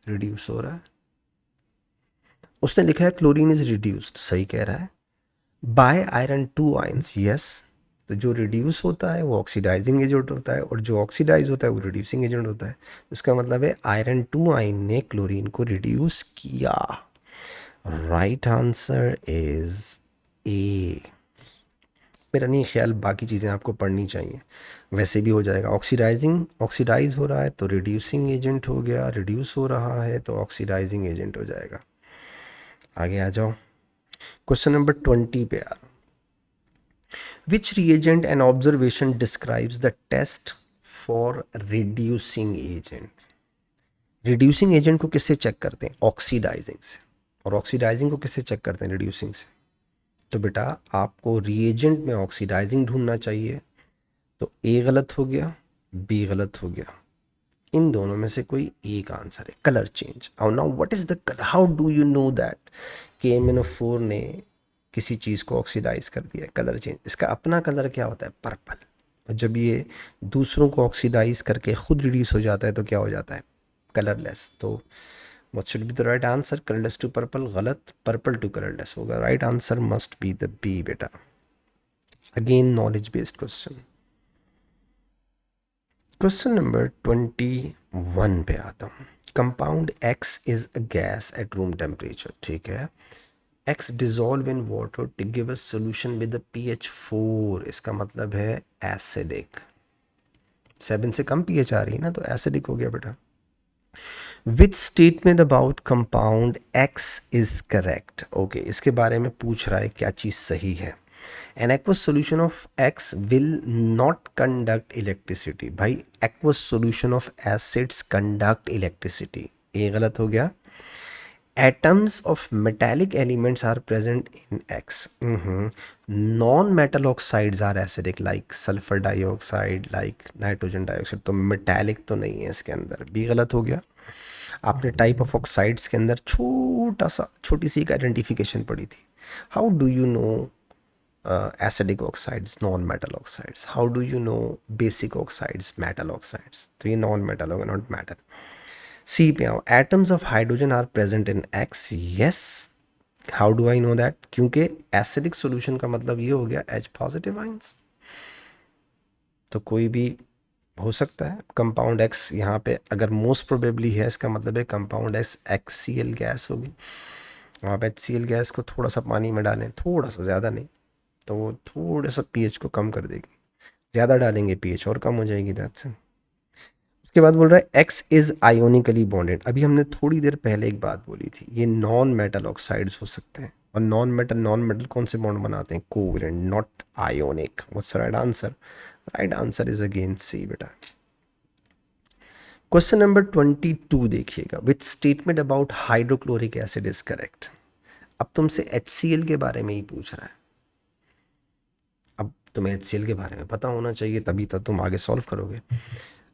रिड्यूस हो रहा है। उसने लिखा है क्लोरीन इज रिड्यूस्ड, सही कह रहा है, by iron two ions, yes. तो जो रिड्यूस होता है वो ऑक्सीडाइजिंग एजेंट होता है और जो ऑक्सीडाइज होता है वो रिड्यूसिंग एजेंट होता है। इसका मतलब है आयरन टू आयन ने क्लोरीन को रिड्यूस किया। राइट आंसर इज ए। मेरा नहीं ख्याल बाकी चीज़ें आपको पढ़नी चाहिए, वैसे भी हो जाएगा। ऑक्सीडाइज हो रहा है तो रिड्यूसिंग एजेंट हो गया, रिड्यूस हो रहा है तो ऑक्सीडाइजिंग एजेंट हो जाएगा। आगे आ जाओ, क्वेश्चन नंबर 20 पे आ। Which reagent and observation describes the test for reducing agent. Reducing agent को किससे चेक करते हैं? ऑक्सीडाइजिंग से। और ऑक्सीडाइजिंग को किससे चेक करते हैं? रिड्यूसिंग से। तो बेटा आपको रिएजेंट में ऑक्सीडाइजिंग ढूंढना चाहिए, तो ए गलत हो गया, बी गलत हो गया, इन दोनों में से कोई एक आंसर है। Colour change. और now what is the colour, how do you know that KMnO4 ने किसी चीज़ को ऑक्सीडाइज कर दिया? कलर चेंज, इसका अपना कलर क्या होता है? पर्पल। और जब ये दूसरों को ऑक्सीडाइज करके खुद रिड्यूस हो जाता है तो क्या हो जाता है? कलरलेस। तो what should be the right answer? Colourless to purple गलत, पर्पल टू कलरलेस होगा। Right answer must be the B बेटा। Again knowledge based question. Question number 21 पे आता हूँ। Compound X is a gas at room temperature, ठीक है। X dissolve in water to give a solution with pH 4, इसका मतलब है एसिडिक। 7 से कम pH आ रही है ना, तो एसिडिक हो गया बेटा। Which statement about compound X is correct? Okay, इसके बारे में पूछ रहा है क्या चीज़ सही है। An aqueous solution of X will not conduct electricity. भाई aqueous solution of acids conduct electricity, ये गलत हो गया। Atoms of metallic elements are present in X। Non metal oxides are acidic like sulphur dioxide, like nitrogen dioxide, तो metallic तो नहीं है इसके अंदर, भी गलत हो गया। आपने टाइप ऑफ ऑक्साइड्स के अंदर छोटी सी एक आइडेंटिफिकेशन पढ़ी थी। How do you no acidic oxides, non-metal oxides? How do you know basic oxides, metal oxides? तो ये non-metal होगा, not metal. C पे आओ। Atoms of hydrogen are present in X. Yes. How do I know that? क्योंकि acidic solution का मतलब ये हो गया H positive ions, तो कोई भी हो सकता है। कंपाउंड X यहाँ पे अगर मोस्ट प्रोबेबली है, इसका मतलब है कंपाउंड X HCl गैस होगी। आप HCl गैस को थोड़ा सा पानी में डालें, थोड़ा सा, ज़्यादा नहीं, तो वो थोड़ा सा pH को कम कर देगी। ज़्यादा डालेंगे pH और कम हो जाएगी। That's it. उसके बाद बोल रहा है X इज़ आयोनिकली बॉन्डेड। अभी हमने थोड़ी देर पहले एक बात बोली थी, ये नॉन मेटल ऑक्साइड्स हो सकते हैं, और नॉन मेटल कौन से बॉन्ड बनाते हैं? Covalent, not ionic. What's right answer? Right answer is again C बेटा। क्वेश्चन नंबर 22 देखिएगा। Which statement about hydrochloric acid is correct? अब तुमसे HCl के बारे में ही पूछ रहा है। अब तुम्हें HCl के बारे में पता होना चाहिए, तभी तक तुम आगे सॉल्व करोगे।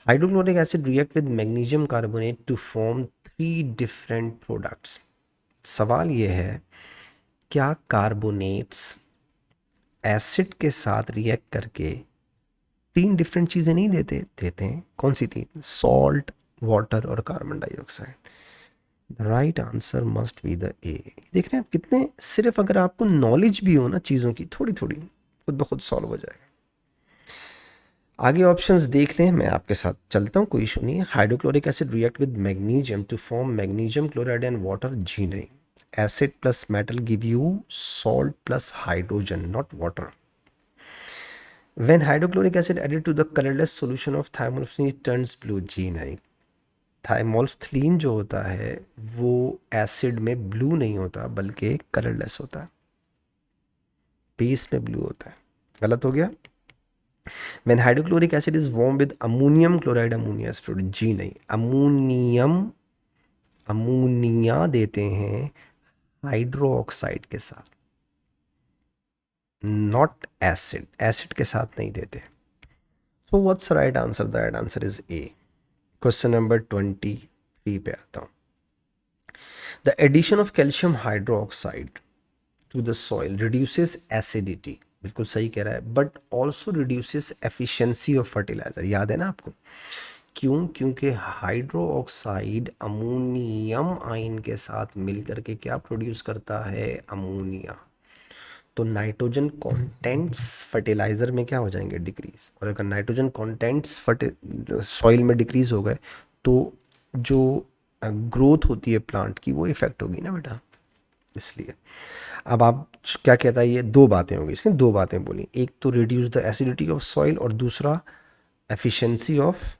Hydrochloric acid react with magnesium carbonate to form 3 different products. सवाल ये है, क्या कार्बोनेट्स एसिड के साथ रिएक्ट करके 3 डिफरेंट चीज़ें नहीं देते हैं? कौन सी 3? सॉल्ट, वाटर और carbon dioxide. The right answer must be the ए। देख रहे हैं आप कितने, सिर्फ अगर आपको नॉलेज भी हो ना चीज़ों की, थोड़ी थोड़ी, खुद ब खुद सॉल्व हो जाएगा। आगे ऑप्शंस देख लें, मैं आपके साथ चलता हूँ, कोई इशू नहीं है। Hydrochloric acid react with magnesium to form magnesium chloride and water, जी नहीं। Acid plus metal give you salt plus hydrogen, not water. When hydrochloric acid added to the colorless solution of thymophene turns blue, जी नहीं। थाइमोल्फिलीन जो होता है वो acid में blue नहीं होता बल्कि कलरलेस होता है, बेस में ब्लू होता है। गलत हो गया। When hydrochloric acid is warm with ammonium chloride, ammonia is produced. जी नहीं, अमोनियम, अमोनिया देते हैं हाइड्रो ऑक्साइड के साथ, नॉट एसिड, एसिड के साथ नहीं देते। So what's right answer? The right answer is A. Question number 23 पे आता हूँ। The addition of calcium hydroxide to the soil reduces acidity, बिल्कुल सही कह रहा है, but also reduces efficiency of fertiliser. याद है ना आपको? क्यों? क्योंकि हाइड्रो ऑक्साइड अमोनियम आयन के साथ मिलकर के क्या प्रोड्यूस करता है? अमोनिया। तो नाइट्रोजन कंटेंट्स फर्टिलाइजर में क्या हो जाएंगे? डिक्रीज। और अगर नाइट्रोजन कंटेंट्स सॉइल में डिक्रीज हो गए तो जो ग्रोथ होती है प्लांट की वो इफेक्ट होगी ना बेटा, इसलिए। अब आप क्या कहता है? ये दो बातें होंगी, इसने दो बातें बोली, एक तो reduce the acidity of soil और दूसरा एफिशिएंसी ऑफ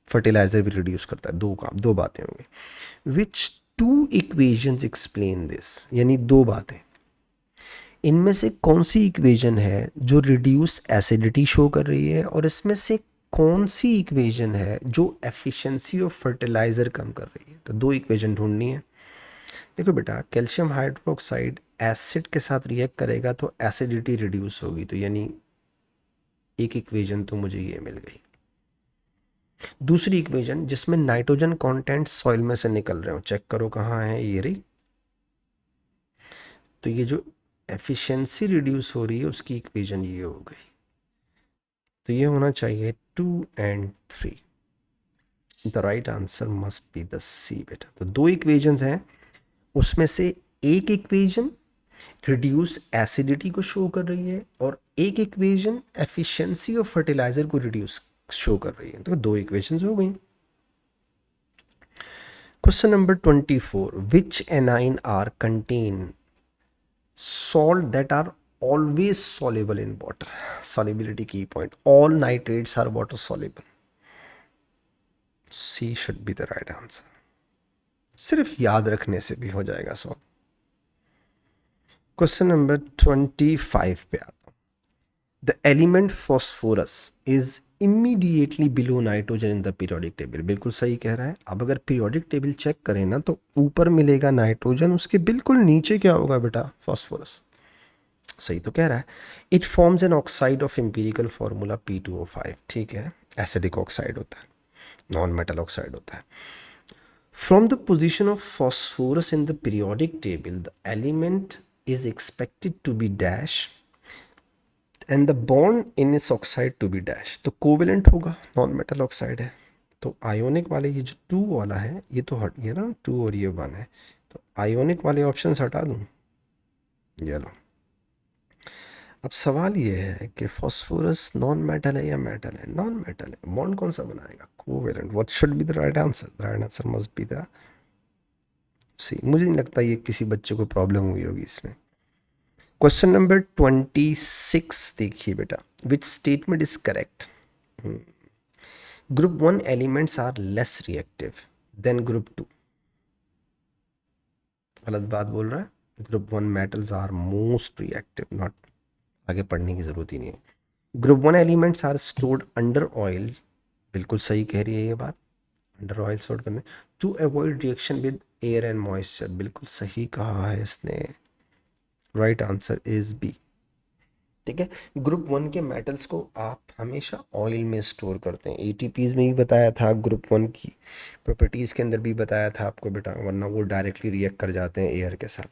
फर्टिलाइजर भी रिड्यूस करता है। दो काम, दो बातें होंगी। विच टू इक्वेशंस एक्सप्लेन दिस, यानी दो बातें, इनमें से कौन सी इक्वेशन है जो रिड्यूस एसिडिटी शो कर रही है और इसमें से कौन सी इक्वेशन है जो एफिशिएंसी ऑफ फर्टिलाइजर कम कर रही है? तो दो इक्वेशन ढूंढनी है। देखो बेटा, कैल्शियम हाइड्रोक्साइड एसिड के साथ रिएक्ट करेगा तो एसिडिटी रिड्यूस होगी, तो यानी एक इक्वेशन तो मुझे ये मिल गई। दूसरी इक्वेशन जिसमें नाइट्रोजन कंटेंट सॉइल में से निकल रहे हो, चेक करो कहाँ है, ये रही। तो ये जो एफिशिएंसी रिड्यूस हो रही है उसकी इक्वेशन ये हो गई। तो ये होना चाहिए 2 and 3। The right answer must be the C बेटा। तो दो इक्वेशंस हैं, उसमें से एक इक्वेशन रिड्यूस एसिडिटी को शो कर रही है और एक इक्वेशन एफिशिएंसी ऑफ फर्टिलाइजर को रिड्यूस शो कर रही है। तो दो इक्वेशंस हो गई। Question number 24, which anion are contain salt that are always soluble in water? Solubility key point, all nitrates are water soluble. C should be the right answer। सिर्फ याद रखने से भी हो जाएगा सॉल्व। क्वेश्चन नंबर 25 पे आता हूँ। The element phosphorus is immediately below nitrogen in the periodic table. बिल्कुल सही कह रहा है। अब अगर पीरियोडिक टेबल चेक करें ना तो ऊपर मिलेगा नाइट्रोजन, उसके बिल्कुल नीचे क्या होगा बेटा? फॉस्फोरस। सही तो कह रहा है। It forms an oxide of empirical formula P2O5। ठीक है, एसिडिक ऑक्साइड होता है, नॉन मेटल ऑक्साइड होता है। From the position of phosphorus in the periodic table the element is expected to be dash and the bond in this oxide to be dash. तो covalent होगा, non metal oxide है। तो ionic वाले ये जो 2 वाला है ये तो हट गया ना, 2 और ये 1 है, तो आयोनिक वाले ऑप्शन हटा दूँ। ये लो। अब सवाल ये है कि फॉस्फोरस नॉन मेटल है या मेटल है? नॉन मेटल है। बॉन्ड कौन सा बनाएगा? Covalent. What should be the right answer? The right answer must be the C. मुझे नहीं लगता ये किसी बच्चे को प्रॉब्लम हुई होगी इसमें। क्वेश्चन नंबर 26 देखिए बेटा, which statement is correct? Group 1 elements are less reactive than group 2। गलत बात बोल रहा है। Group 1 metals are most reactive, not, आगे पढ़ने की ज़रूरत ही नहीं है। Group 1 elements are stored under oil. बिल्कुल सही कह रही है ये बात, अंडर ऑयल स्टोर करने, to avoid reaction with air and moisture. बिल्कुल सही कहा है इसने। Right answer is B. ठीक है, ग्रुप 1 के मेटल्स को आप हमेशा ऑयल में स्टोर करते हैं। एटीपीज में भी बताया था, ग्रुप 1 की प्रॉपर्टीज़ के अंदर भी बताया था आपको बेटा, वरना वो डायरेक्टली रिएक्ट कर जाते हैं एयर के साथ।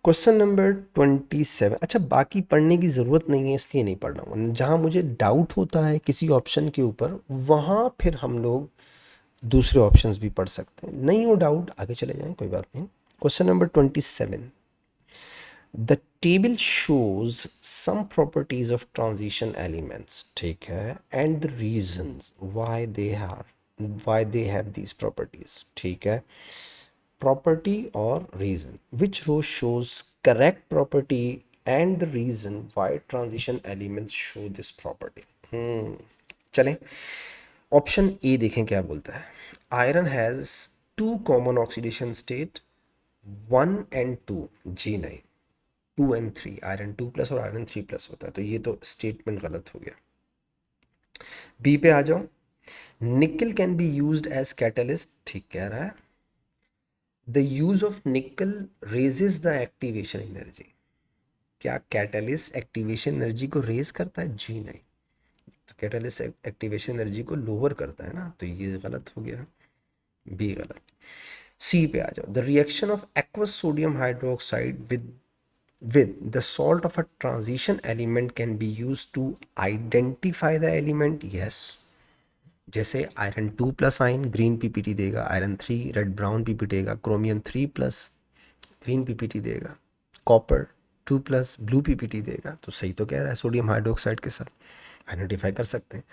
Question number 27। अच्छा, बाकी पढ़ने की ज़रूरत नहीं है इसलिए नहीं पढ़ रहा हूँ। जहाँ मुझे डाउट होता है किसी ऑप्शन के ऊपर वहाँ फिर हम लोग दूसरे ऑप्शंस भी पढ़ सकते हैं। नहीं हो डाउट आगे चले जाएं, कोई बात नहीं। Question number 27, the table shows some properties of transition elements. ठीक है, and the reasons why they have these properties. ठीक है, property or reason, which row shows correct property and the reason why transition elements show this property? चलें, option A देखें क्या बोलता है। Iron has two common oxidation state, 1 and 2। जी नहीं, 2 and 3। Iron 2+ और आयरन 3+ होता है, तो ये तो स्टेटमेंट गलत हो गया। बी पे आ जाओ। Nickel can be used as catalyst, ठीक कह रहा है। The use of nickel raises the activation energy. क्या कैटलिस्ट एक्टिवेशन एनर्जी को रेज करता है? जी नहीं, तो कैटलिस्ट एक्टिवेशन एनर्जी को लोअर करता है ना, तो ये गलत हो गया, बी गलत। सी पे आ जाओ। The reaction of aqueous sodium hydroxide with the salt of a transition element can be used to identify the element, yes। जैसे आयरन 2+ आयन ग्रीन पीपीटी देगा, आयरन 3 रेड ब्राउन पीपीटी देगा, क्रोमियम 3+ ग्रीन पीपीटी देगा, copper 2+ blue PPT देगा। तो सही तो कह रहा है, सोडियम हाइड्रोक्साइड के साथ आइडेंटिफाई कर सकते हैं।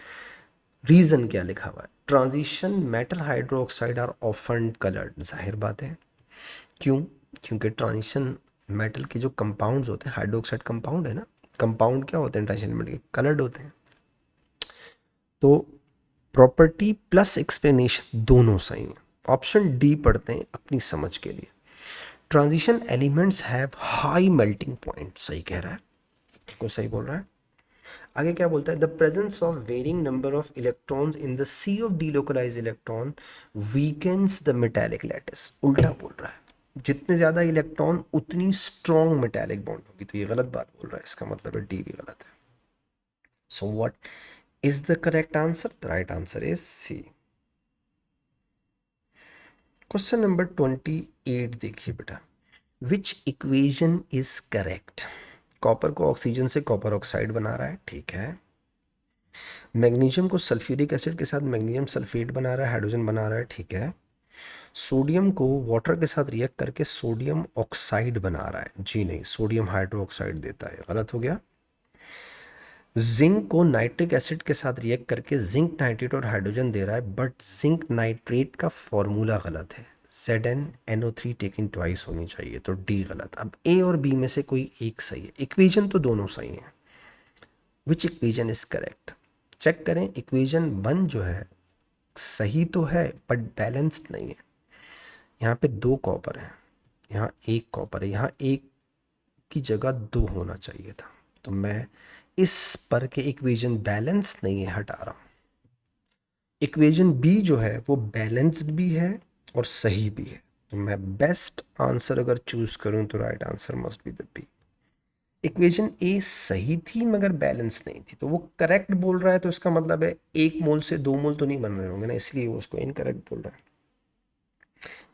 रीज़न क्या लिखा हुआ है? Transition metal hydroxide are often coloured. जाहिर बात है, क्यों? क्योंकि ट्रांजिशन मेटल के जो कंपाउंड्स होते हैं, हाइड्रोक्साइड कंपाउंड है ना, कंपाउंड क्या होते हैं ट्रांजिशन मेटल के? कलर्ड होते हैं। तो प्रॉपर्टी प्लस एक्सप्लेनेशन दोनों सही हैं। ऑप्शन डी पढ़ते हैं अपनी समझ के लिए। Transition elements have high melting point, सही कह रहा है, बिल्कुल सही बोल रहा है। आगे क्या बोलता है? The presence of varying number of electrons in the sea of delocalise electron weakens the metallic lattice. उल्टा बोल रहा है, जितने ज़्यादा इलेक्ट्रॉन उतनी स्ट्रॉन्ग मेटालिक बॉन्ड होगी, तो ये गलत बात बोल रहा है, इसका मतलब है डी भी गलत है। So what is the correct answer? The right answer is C. Question number 28 देखिए बेटा। Which equation is correct? Copper को ऑक्सीजन से कॉपर ऑक्साइड बना रहा है, ठीक है। मैग्नीशियम को सल्फ्यूरिक एसिड के साथ मैग्नीशियम सल्फेट बना रहा है, हाइड्रोजन बना रहा है, ठीक है। सोडियम को वाटर के साथ रिएक्ट करके सोडियम ऑक्साइड बना रहा है, जी नहीं, सोडियम हाइड्रोक्साइड देता है, गलत हो गया। जिंक को नाइट्रिक एसिड के साथ रिएक्ट करके जिंक नाइट्रेट और हाइड्रोजन दे रहा है, बट जिंक नाइट्रेट का फॉर्मूला गलत है, ZnNO3 टेकिंग ट्वाइस होनी चाहिए, तो डी गलत। अब ए और बी में से कोई एक सही है, इक्वेशन तो दोनों सही है। Which equation is correct? Check करें, इक्वेशन 1 जो है सही तो है बट बैलेंस्ड नहीं है। यहाँ पे 2 कॉपर हैं, यहाँ 1 कॉपर है, यहाँ 1 की जगह 2 होना चाहिए था, तो मैं इस पर के इक्वेशन बैलेंस नहीं है हटा रहा हूँ। इक्वेशन बी जो है वो बैलेंस्ड भी है और सही भी है, तो मैं बेस्ट आंसर अगर चूज करूँ तो right answer must be the B. Equation A सही थी मगर बैलेंस नहीं थी, तो वो करेक्ट बोल रहा है, तो इसका मतलब है 1 मोल से 2 मोल तो नहीं बन रहे होंगे ना, इसलिए वो उसको इनकरेक्ट बोल रहा है।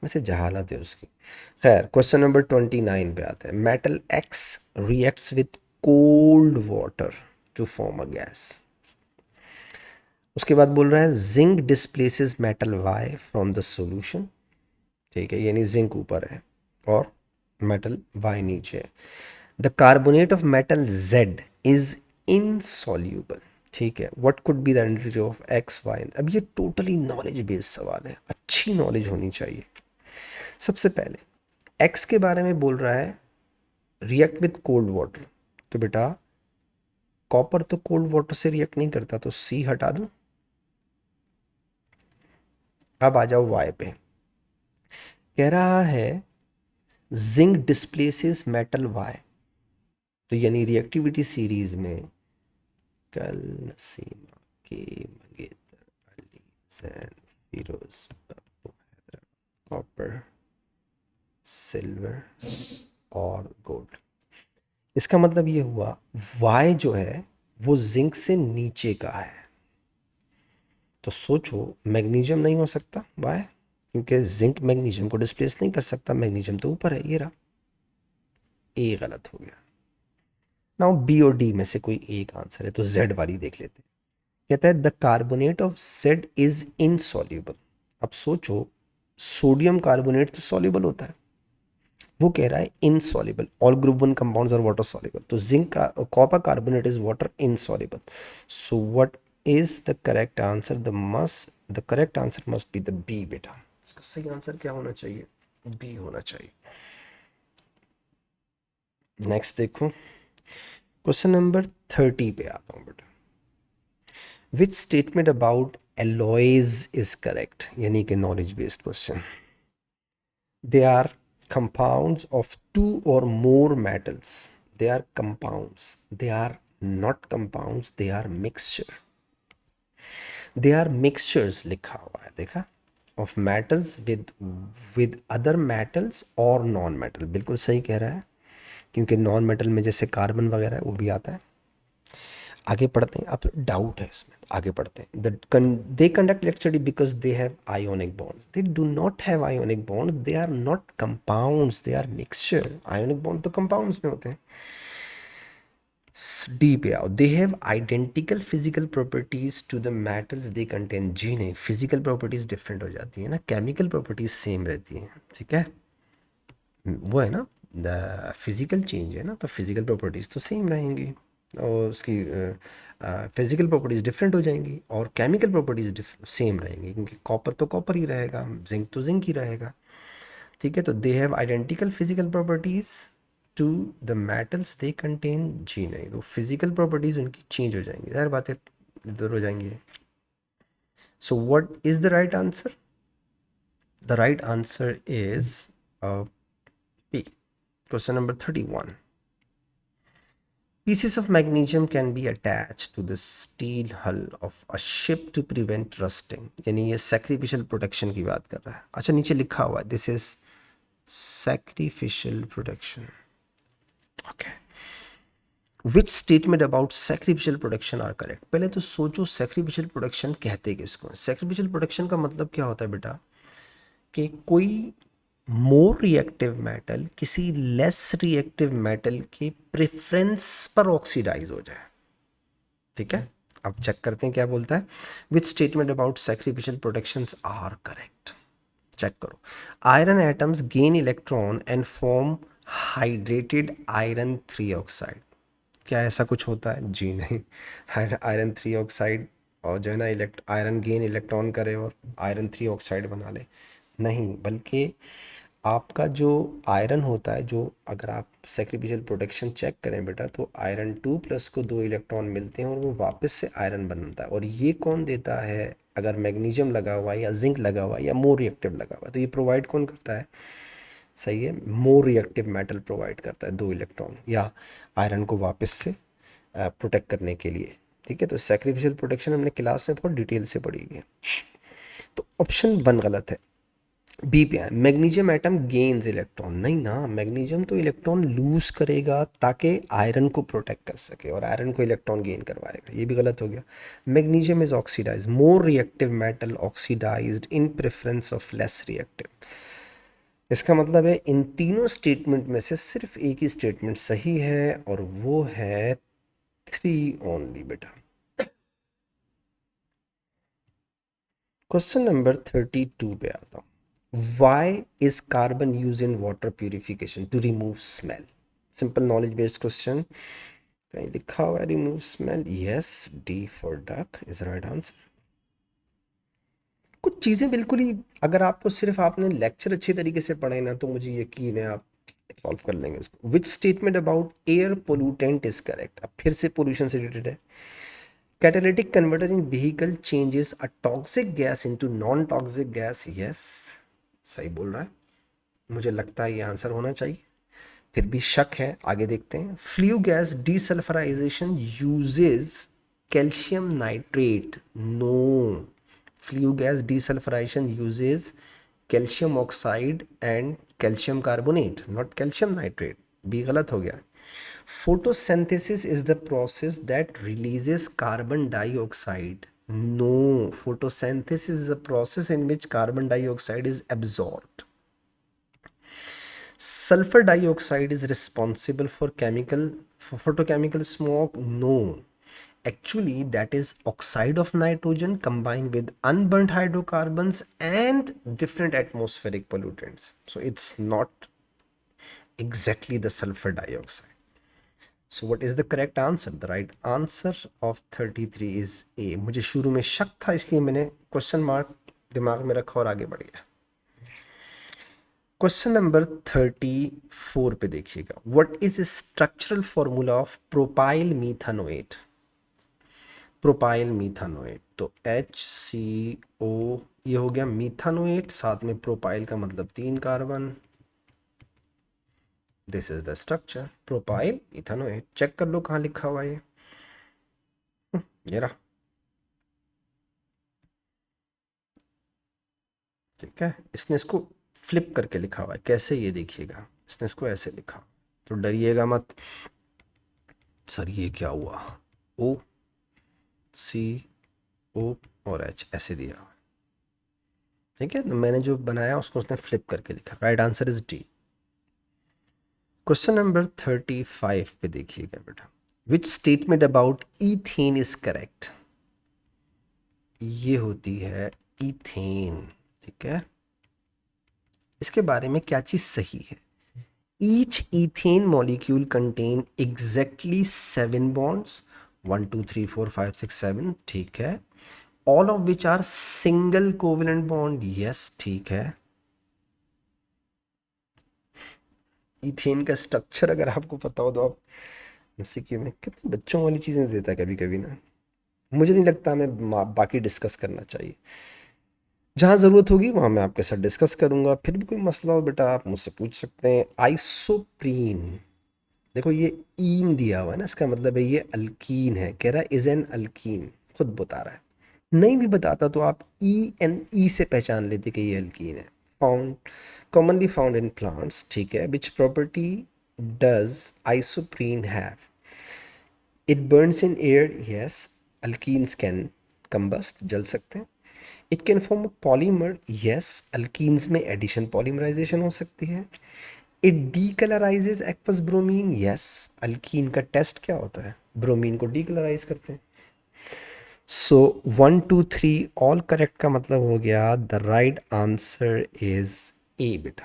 वैसे जहालत है उसकी। खैर, क्वेश्चन नंबर 29 पे आते हैं। Metal X reacts with cold water to form a gas. उसके बाद बोल रहा है zinc displaces metal Y from the solution, ठीक है, यानी जिंक ऊपर है और मेटल वाई नीचे है। The carbonate of metal Z is insoluble, ठीक है। What could be the energy of X Y? अब ये टोटली नॉलेज बेस्ड सवाल है, अच्छी नॉलेज होनी चाहिए। सबसे पहले एक्स के बारे में बोल रहा है रिएक्ट विथ कोल्ड वाटर, तो बेटा कॉपर तो कोल्ड वाटर से रिएक्ट नहीं करता, तो सी हटा दूं। अब आ जाओ वाई पे। कह रहा है जिंक डिस्प्लेसेस मेटल वाई, तो यानी रिएक्टिविटी सीरीज में कल नसीमा के मंगेतर अली जैन फिरोज पप्पू हैदरा कॉपर सिल्वर और गोल्ड। इसका मतलब ये हुआ वाई जो है वो जिंक से नीचे का है, तो सोचो मैग्नीशियम नहीं हो सकता वाई, क्योंकि जिंक मैग्नीशियम को डिस्प्लेस नहीं कर सकता, मैग्नीशियम तो ऊपर है, ये रहा, ए गलत हो गया। नाउ बी और डी में से कोई एक आंसर है, तो जेड वाली देख लेते हैं। कहता है the carbonate of Z is insoluble. अब सोचो सोडियम कार्बोनेट तो सॉल्युबल होता है, वो कह रहा है insoluble, all group 1 compounds are water soluble, तो जिंक का copper carbonate is water insoluble. So what is the correct answer? The correct answer must be the B बेटा। इसका सही आंसर क्या होना चाहिए? बी होना चाहिए। नेक्स्ट देखो, क्वेश्चन नंबर 30 पे आता हूँ बेटा। Which statement about alloys is correct, यानी कि knowledge based question. They are compounds of two or more metals. They are compounds. They are not compounds. They are mixture. They are mixtures लिखा हुआ है, देखा, of metals with other metals or non metal. बिल्कुल सही कह रहा है, क्योंकि नॉन मेटल में जैसे कार्बन वगैरह है वो भी आता है. आगे पढ़ते हैं, अब डाउट है इसमें, आगे पढ़ते हैं. They conduct electricity because they have ionic bonds. They do not have ionic bond. They are not compounds, they are mixture. Ionic bond तो कंपाउंड्स में होते हैं. डी पे आओ. They have identical physical properties to the metals they contain. जी नहीं, physical properties different हो जाती है ना, केमिकल प्रॉपर्टीज सेम रहती हैं, ठीक है. वो है ना, द फिजिकल चेंज है ना, तो फिजिकल प्रॉपर्टीज तो सेम रहेंगी और उसकी फिजिकल प्रॉपर्टीज़ डिफरेंट हो जाएंगी और केमिकल प्रॉपर्टीज़ सेम रहेंगी, क्योंकि कॉपर तो कॉपर ही रहेगा, जिंक तो जिंक ही रहेगा, ठीक है. तो they have identical physical properties to the metals they contain. जी नहीं, तो फिजिकल प्रॉपर्टीज़ उनकी चेंज हो जाएंगी, ज़ाहिर बात है इधर हो जाएंगी. So what is the right answer? The right answer is B. Question number 31. Pieces of magnesium can be attached to the steel hull of a ship to prevent rusting. यानी ये sacrificial protection की बात कर रहा है. अच्छा, नीचे लिखा हुआ है this is sacrificial protection. Okay. Which statement about sacrificial protection are correct? पहले तो सोचो sacrificial protection कहते किसको. sacrificial protection का मतलब क्या होता है बेटा, कि कोई मोर रिएक्टिव मेटल किसी लेस रिएक्टिव मेटल के प्रेफरेंस पर ऑक्सीडाइज हो जाए, ठीक है. अब चेक करते हैं क्या बोलता है. Which statement about sacrificial protections are correct. Check करो. Iron atoms gain electron and form hydrated iron 3 oxide. क्या ऐसा कुछ होता है? जी नहीं. आयरन 3 ऑक्साइड और जो है ना आयरन गेन इलेक्ट्रॉन करे और आयरन 3 ऑक्साइड बना ले, नहीं, बल्कि आपका जो आयरन होता है, जो अगर आप सैक्रिफिशियल प्रोटेक्शन चेक करें बेटा, तो आयरन 2+ को 2 इलेक्ट्रॉन मिलते हैं और वो वापस से आयरन बनता है. और ये कौन देता है? अगर मैग्नीशियम लगा हुआ है या जिंक लगा हुआ है या मोर रिएक्टिव लगा हुआ है, तो ये प्रोवाइड कौन करता है? सही है, मोर रिएक्टिव मेटल प्रोवाइड करता है 2 इलेक्ट्रॉन या आयरन को वापस से प्रोटेक्ट करने के लिए, ठीक है. तो सैक्रिफिशियल प्रोटेक्शन हमने क्लास में बहुत डिटेल से पढ़ी हुई है. तो ऑप्शन 1 गलत है. बी पे है, मैग्नीशियम एटम गेन्स इलेक्ट्रॉन. नहीं ना, मैग्नीशियम तो इलेक्ट्रॉन लूज करेगा ताकि आयरन को प्रोटेक्ट कर सके और आयरन को इलेक्ट्रॉन गेन करवाएगा. ये भी गलत हो गया. Magnesium is oxidise, more reactive metal oxidised in preference of less reactive. इसका मतलब है इन तीनों स्टेटमेंट में से सिर्फ एक ही स्टेटमेंट सही है और वो है 3 ओनली बेटा. क्वेश्चन नंबर 32 पे आता हूँ. Why is carbon used in water purification? To remove smell. Simple knowledge based question. कहीं लिखा हुआ है remove smell? Yes, D for duck is the right answer. कुछ चीज़ें बिल्कुल ही, अगर आपको सिर्फ आपने लेक्चर अच्छे तरीके से पढ़े ना, तो मुझे यकीन है आप सॉल्व कर लेंगे उसको. Which statement about air pollutant is correct? अब फिर से पोल्यूशन से रिलेटेड है. Catalytic converter in vehicle changes a toxic gas into non-toxic gas. Yes, सही बोल रहा है, मुझे लगता है ये आंसर होना चाहिए, फिर भी शक है. आगे देखते हैं. Flue gas desulphurisation uses calcium nitrate. No, flue gas desulphurisation uses calcium oxide and calcium carbonate, not calcium nitrate. भी गलत हो गया. Photosynthesis is the process that releases carbon dioxide. No, photosynthesis is a process in which carbon dioxide is absorbed. Sulfur dioxide is responsible for photochemical smoke. No, actually that is oxide of nitrogen combined with unburnt hydrocarbons and different atmospheric pollutants. So it's not exactly the sulfur dioxide. So what is the correct answer? The right answer of 33 is A. मुझे शुरू में शक था, इसलिए मैंने question mark दिमाग में रखा और आगे बढ़ गया. क्वेश्चन नंबर 34 पे देखिएगा. What is structural formula of propyl methanoate? Propyl methanoate, तो HCO ये हो गया मीथानोएट, साथ में प्रोपाइल का मतलब 3 कार्बन। This is the structure propyl methanoate. Check कर लो कहाँ लिखा हुआ है ये रहा। ठीक है, इसने इसको फ्लिप करके लिखा हुआ है, कैसे ये देखिएगा, इसने इसको ऐसे लिखा, तो डरिएगा मत। सर ये क्या हुआ, OCO और H ऐसे दिया। ठीक है, तो मैंने जो बनाया उसको उसने फ्लिप करके लिखा। Right answer is D. Question number 35 पे देखिएगा बेटा, which statement about ethane is correct. ये होती है ईथेन। ठीक है, इसके बारे में क्या चीज सही है। Each ethane molecule contain exactly 7 bonds, 1 2 3 4 5 6 7। ठीक है, all of which are single covalent bond. Yes ठीक है। ईथेन का स्ट्रक्चर अगर आपको पता हो तो आप एमसीक्यू में कितने बच्चों वाली चीज़ें देता है कभी कभी ना। मुझे नहीं लगता हमें बाकी डिस्कस करना चाहिए। जहाँ ज़रूरत होगी वहाँ मैं आपके साथ डिस्कस करूँगा। फिर भी कोई मसला हो बेटा आप मुझसे पूछ सकते हैं। आइसोप्रीन, देखो ये ईन दिया हुआ है ना, इसका मतलब है ये अल्कीन है। कह रहा है इज एन अल्कीन, खुद बता रहा है। नहीं भी बताता तो आप E से पहचान लेते कि ये अल्कीन है। Found, commonly found in plants. ठीक है, which property does isoprene have. It burns in air. Yes, alkenes can combust, जल सकते हैं। It can form a polymer. Yes, alkenes में एडिशन पॉलीमराइजेशन हो सकती है। It decolourises aqueous bromine. Yes, alkene का टेस्ट क्या होता है, ब्रोमीन को डीकलराइज करते हैं। सो 1 2 3 ऑल करेक्ट का मतलब हो गया the right answer is A बेटा।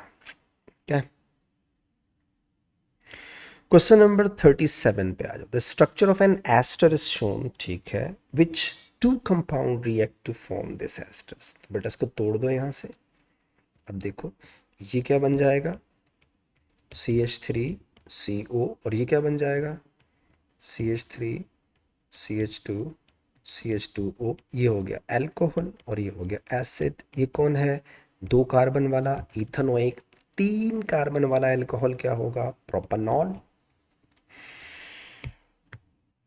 क्या, क्वेश्चन नंबर 37 पे आ जाओ। The structure of an ester is shown. ठीक है, which two compound react to form this esters. बेटा इसको तोड़ दो यहाँ से। अब देखो ये क्या बन जाएगा, CH3CO, और ये क्या बन जाएगा, CH3CH2CH2O। ये हो गया अल्कोहल और ये हो गया एसिड। ये कौन है, 2 कार्बन वाला इथेनोइक। 3 कार्बन वाला अल्कोहल क्या होगा, प्रोपेनॉल।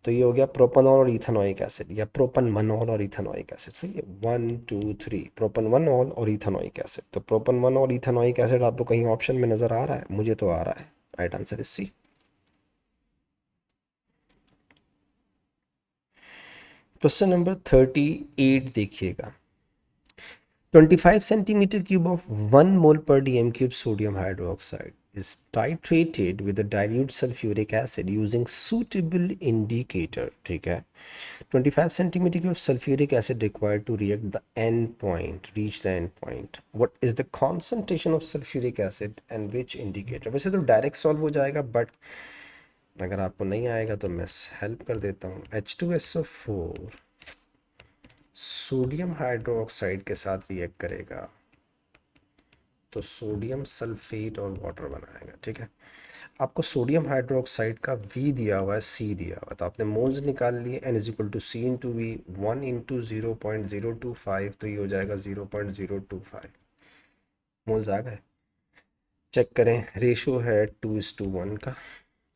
तो ये हो गया प्रोपेनॉल और इथेनोइक एसिड, या प्रोपनमनॉल और इथेनोइक एसिड। सही है, 1 2 3 प्रोपनमनॉल और इथेनोइक एसिड। तो प्रोपनमनॉल और इथेनोइक एसिड आपको कहीं ऑप्शन में नजर आ रहा है, मुझे तो आ रहा है। Right answer is C. Question number 38 देखिएगा। 25 centimeter cube of 1 mole per dm cube sodium hydroxide is titrated with a dilute sulfuric acid using suitable indicator. ठीक है, 25 centimeter cube sulfuric acid required to reach the end point. What is the concentration of sulfuric acid and which indicator? वैसे तो direct solve हो जाएगा, but अगर आपको नहीं आएगा तो मैं हेल्प कर देता हूँ। H2SO4 सोडियम हाइड्रोक्साइड के साथ रिएक्ट करेगा तो सोडियम सल्फेट और वाटर बनाएगा। ठीक है, आपको सोडियम हाइड्रोक्साइड का V दिया हुआ है, C दिया हुआ है, तो आपने मोल्स निकाल लिए। N is equal to C into V, 1 into 0.025, तो ये हो जाएगा 0.025 मोल्स आ गए। चेक करें, रेशो है 2:1 का,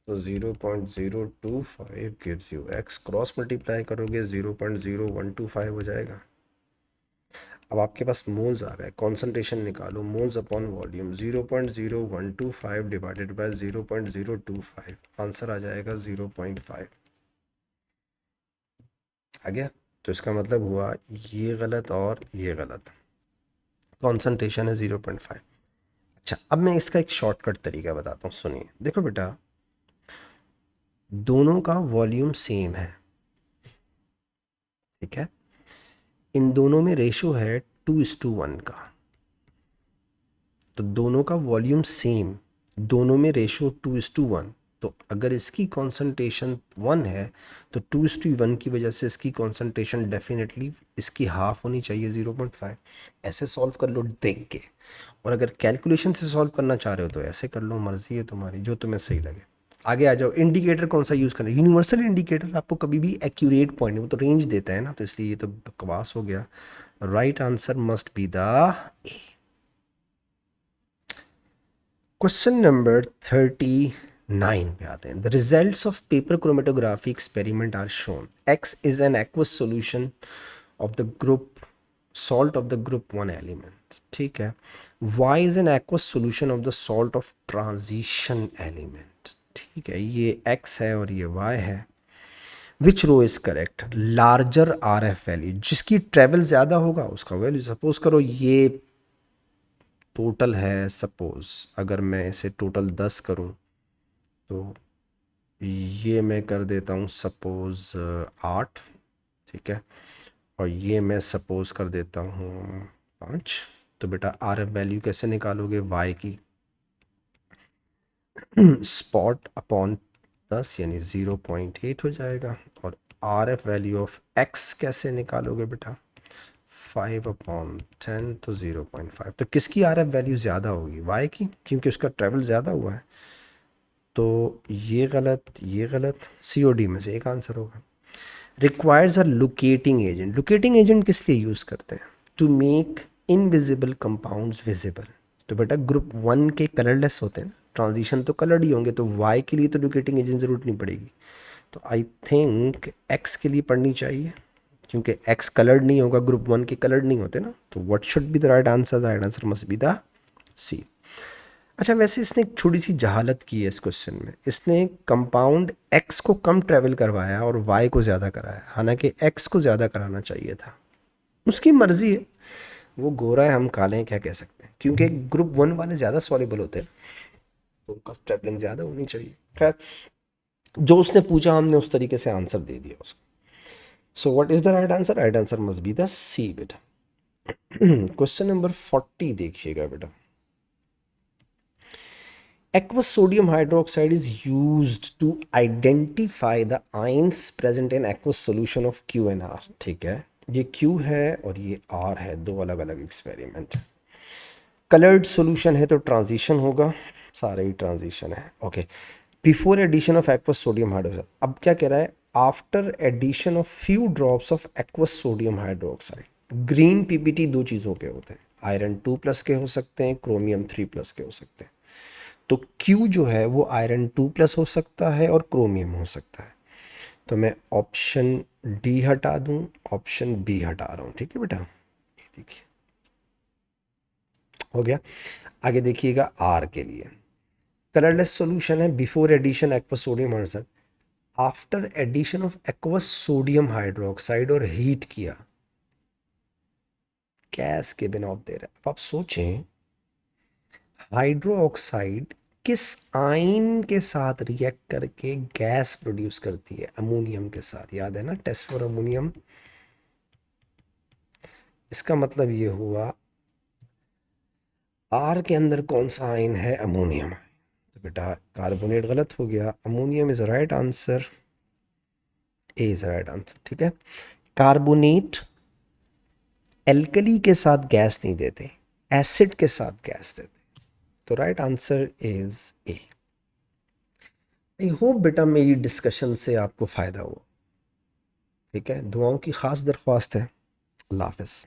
तो 0.025 gives you x, cross multiply करोगे 0.0125 हो जाएगा। अब आपके पास मोल्स आ गए, कॉन्सेंट्रेशन निकालो, moles upon volume, 0.0125 divided by 0.025, answer आ जाएगा 0.5। आ गया, तो इसका मतलब हुआ ये गलत और ये गलत, कॉन्सेंट्रेशन है 0.5। अच्छा, अब मैं इसका एक शॉर्टकट तरीका बताता हूँ, सुनिए। देखो बेटा, दोनों का वॉल्यूम सेम है। ठीक है, इन दोनों में रेशो है 2:1 का, तो दोनों का वॉल्यूम सेम, दोनों में रेशो 2:1। तो अगर इसकी कॉन्सेंट्रेशन 1 है तो 2:1 की वजह से इसकी कॉन्सेंट्रेशन डेफिनेटली इसकी हाफ होनी चाहिए, 0.5। ऐसे सॉल्व कर लो देख के, और अगर कैलकुलेशन से सॉल्व करना चाह रहे हो तो ऐसे कर लो, मर्जी है तुम्हारी, जो तुम्हें सही लगे। आगे आ जाओ। इंडिकेटर कौन सा यूज़ करना है? यूनिवर्सल इंडिकेटर आपको कभी भी एक्यूरेट पॉइंट, वो तो रेंज देता है ना, तो इसलिए ये तो बकवास हो गया। Right answer must be the A. Question number 39 पे आते हैं। The results of paper chromatography experiment are shown. X is an aqueous solution of the group salt of the group one element, ठीक है। Y is an aqueous solution of the salt of transition element, ठीक है। ये X है और ये Y है। Which row is correct? Larger R F value, जिसकी ट्रेवल ज़्यादा होगा उसका वैल्यू। सपोज करो ये टोटल है, सपोज अगर मैं इसे टोटल 10 करूं तो ये मैं कर देता हूँ सपोज 8, ठीक है। और ये मैं सपोज कर देता हूँ 5। तो बेटा आर एफ वैल्यू कैसे निकालोगे वाई की? स्पॉट अपॉन 10 यानी 0.8 हो जाएगा। और are F value of x कैसे निकालोगे बेटा? 5/10 तो 0.5। तो किसकी आर एफ वैल्यू ज़्यादा होगी? वाई की, क्योंकि उसका ट्रेवल ज़्यादा हुआ है। तो ये गलत, ये गलत, सी ओ डी में से एक आंसर होगा। Requires a locating agent. Locating agent किस लिए यूज़ करते हैं? To make invisible compounds visible. तो बेटा ग्रुप वन के कलरलेस होते हैं ना, ट्रांजिशन तो कलर्ड ही होंगे, तो वाई के लिए तो लोकेटिंग एजेंट ज़रूरत नहीं पड़ेगी। तो आई थिंक एक्स के लिए पढ़नी चाहिए, क्योंकि एक्स कलर्ड नहीं होगा, ग्रुप वन के कलर्ड नहीं होते ना। तो what should be the right answer? The right answer must be the C. अच्छा, वैसे इसने एक छोटी सी जहालत की है इस क्वेश्चन में। इसने कंपाउंड एक्स को कम ट्रेवल करवाया और वाई को ज़्यादा कराया, हालांकि एक्स को ज़्यादा कराना चाहिए था। उसकी मर्जी है, वो गोरा है हम काले हैं, क्या कह सकते हैं। क्योंकि ग्रुप वन वाले ज़्यादा सॉल्युबल होते हैं तो उनका ट्रेवलिंग ज़्यादा होनी चाहिए। खैर, जो उसने पूछा हमने उस तरीके से आंसर दे दिया उसको। So what is the right answer? Right answer must be the C बेटा। क्वेश्चन नंबर 40 देखिएगा बेटा। Aqueous sodium hydroxide is used to identify the ions present in aqueous solution of Q and R, ठीक है। ये Q है और ये R है, दो अलग अलग एक्सपेरिमेंट। कलर्ड सॉल्यूशन है तो ट्रांजिशन होगा, सारे ही ट्रांजिशन है, okay. Before addition of aqueous sodium hydroxide, अब क्या कह रहा है? After addition of few drops of aqueous sodium hydroxide. Green PPT दो चीज़ों के होते हैं, आयरन 2+ के हो सकते हैं, क्रोमियम 3+ के हो सकते हैं। तो Q जो है वो आयरन 2+ हो सकता है और क्रोमियम हो सकता है। तो मैं ऑप्शन डी हटा दूं, ऑप्शन बी हटा रहा हूं, ठीक है बेटा। ये देखिए हो गया। आगे देखिएगा आर के लिए। कलरलेस सॉल्यूशन है, before addition aqueous sodium hydroxide. After addition of aqueous sodium hydroxide और हीट किया, गैस के बिना ऑफ दे रहा है। अब आप सोचें, हाइड्रो ऑक्साइड किस आयन के साथ रिएक्ट करके गैस प्रोड्यूस करती है? अमोनियम के साथ, याद है ना, टेस्ट फॉर अमोनियम। इसका मतलब ये हुआ आर के अंदर कौन सा आयन है? अमोनियम। तो बेटा कार्बोनेट गलत हो गया, ammonium is right answer, A is right answer, ठीक है। कार्बोनेट एल्कली के साथ गैस नहीं देते, एसिड के साथ गैस देते। तो right answer is A. I hope बेटा मेरी डिस्कशन से आपको फ़ायदा हुआ, ठीक है। दुआओं की ख़ास दरख्वास्त है। अल्लाह हाफ़िज़।